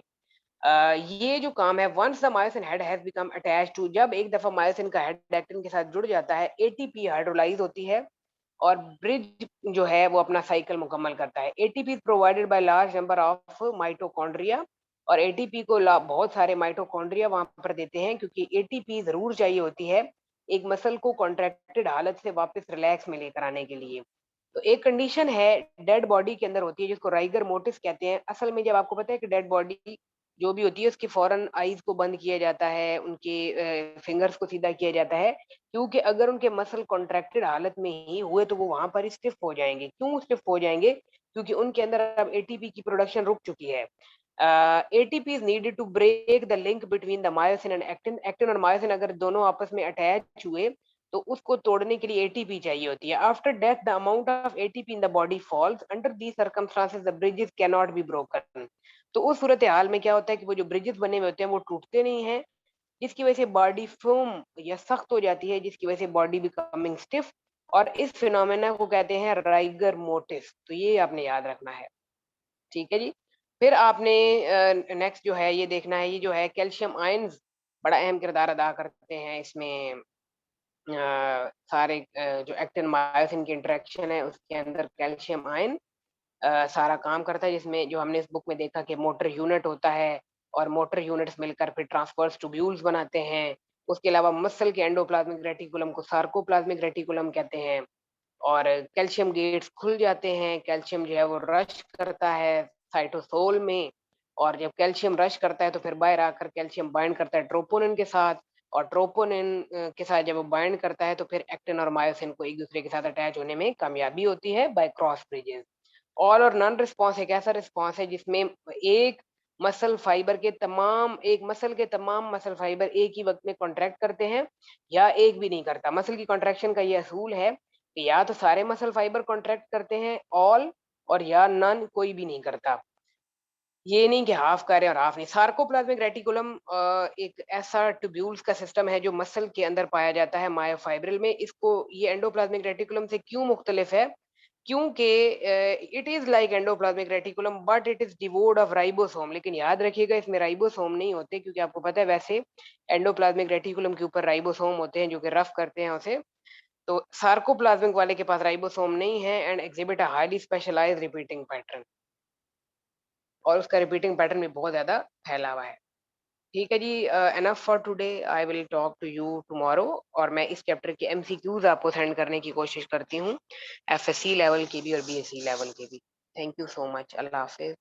ये जो काम है, once the myosin head has become attached to, जब एक दफा मायोसिन का हेड एक्टिन के साथ जुड़ जाता है, एटीपी हाइड्रोलाइज होती है और ब्रिज जो है वो अपना साइकिल मुकम्मल करता है। ATP provided by large number of mitochondria, और एटीपी को बहुत सारे माइटोकॉन्ड्रिया वहां पर देते हैं, क्योंकि एटीपी जरूर चाहिए होती है एक मसल को कॉन्ट्रैक्टेड हालत से वापस रिलैक्स में लेकर आने के लिए। तो एक कंडीशन है डेड बॉडी के अंदर होती है जिसको राइगर मोटिस कहते हैं। असल में जब आपको पता है कि डेड बॉडी जो भी होती है उसकी फौरन आईज को बंद किया जाता है, उनके फिंगर्स को सीधा किया जाता है, क्योंकि अगर उनके मसल कॉन्ट्रैक्टेड हालत में ही हुए तो वो वहां पर स्टिफ हो जाएंगे। क्यों स्टिफ हो जाएंगे? क्योंकि उनके अंदर अब एटीपी की प्रोडक्शन रुक चुकी है। ATP is needed to break the link between the myosin and actin. Actin और मायोसिन अगर दोनों आपस में अटैच हुए तो उसको तोड़ने के लिए एटीपी चाहिए होती है। After death the amount of ATP in the body false. Under these circumstances the bridges can not be broken. तो उस सूरत हाल में क्या होता है कि वो जो ब्रिजेस बने हुए होते हैं वो टूटते नहीं हैं, जिसकी वजह से बॉडी फर्म या सख्त हो जाती है, जिसकी वजह से बॉडी बिकमिंग स्टिफ। और इस फिनोमेना को कहते हैं राइगर मोटिस। तो ये आपने याद रखना है। ठीक है जी। फिर आपने नेक्स्ट जो है ये देखना है, ये जो है कैल्शियम आयंस बड़ा अहम किरदार अदा करते हैं इसमें। सारे जो एक्टिन मायोसिन की इंटरेक्शन है उसके अंदर कैल्शियम आयन सारा काम करता है, जिसमें जो हमने इस बुक में देखा कि मोटर यूनिट होता है और मोटर यूनिट्स मिलकर फिर ट्रांसवर्स ट्यूब्यूल्स बनाते हैं। उसके अलावा मसल के एंडोप्लाज्मिक रेटिकुलम को सार्कोप्लाज्मिक रेटिकुलम कहते हैं। और कैल्शियम गेट्स खुल जाते हैं, कैल्शियम जो है वो रश करता है साइटोसोल में। और जब कैल्शियम रश करता है तो फिर बाहर आकर कैल्शियम बाइंड करता है ट्रोपोनिन के साथ। और ट्रोपोनिन के साथ जब वो बाइंड करता है तो फिर एक्टिन और मायोसिन को एक दूसरे के साथ अटैच होने में कामयाबी होती है बाय क्रॉस ब्रिजेस। ऑल और नॉन रिस्पॉन्स एक ऐसा रिस्पॉन्स है जिसमें एक मसल के तमाम मसल फाइबर एक ही वक्त में कॉन्ट्रैक्ट करते हैं या एक भी नहीं करता। मसल की कॉन्ट्रैक्शन का ये असूल है कि या तो सारे मसल फाइबर कॉन्ट्रैक्ट करते हैं ऑल, और या नन कोई भी नहीं करता। ये नहीं कि हाफ कर रहे हैं और हाफ नहीं। सार्कोप्लाज्मिक रेटिकुलम एक ऐसा ट्यूब्यूल्स का सिस्टम है जो मसल के अंदर पाया जाता है मायोफाइब्रिल में। इसको ये एंडोप्लाज्मिक रेटिकुलम से क्यों मुख्तलिफ है? क्योंकि it is like endoplasmic reticulum but it is डिवोर्ड ऑफ राइबोसोम। लेकिन याद रखिएगा इसमें राइबोसोम नहीं होते, क्योंकि आपको पता है वैसे एंडोप्लाज्मिक रेटिकुलम के ऊपर राइबोसोम होते हैं जो कि रफ करते हैं उसे। तो सार्कोप्लाज्मिक वाले के पास राइबोसोम नहीं है and exhibit a highly specialised repeating pattern. और उसका रिपीटिंग पैटर्न भी बहुत ज़्यादा फैला हुआ है। ठीक है जी, enough for today, I will talk to you tomorrow. और मैं इस चैप्टर के एमसीक्यूज़ आपको सेंड करने की कोशिश करती हूँ, एफएससी लेवल के भी और बीएससी लेवल के भी। Thank you so much. Allah हाफ़िज़।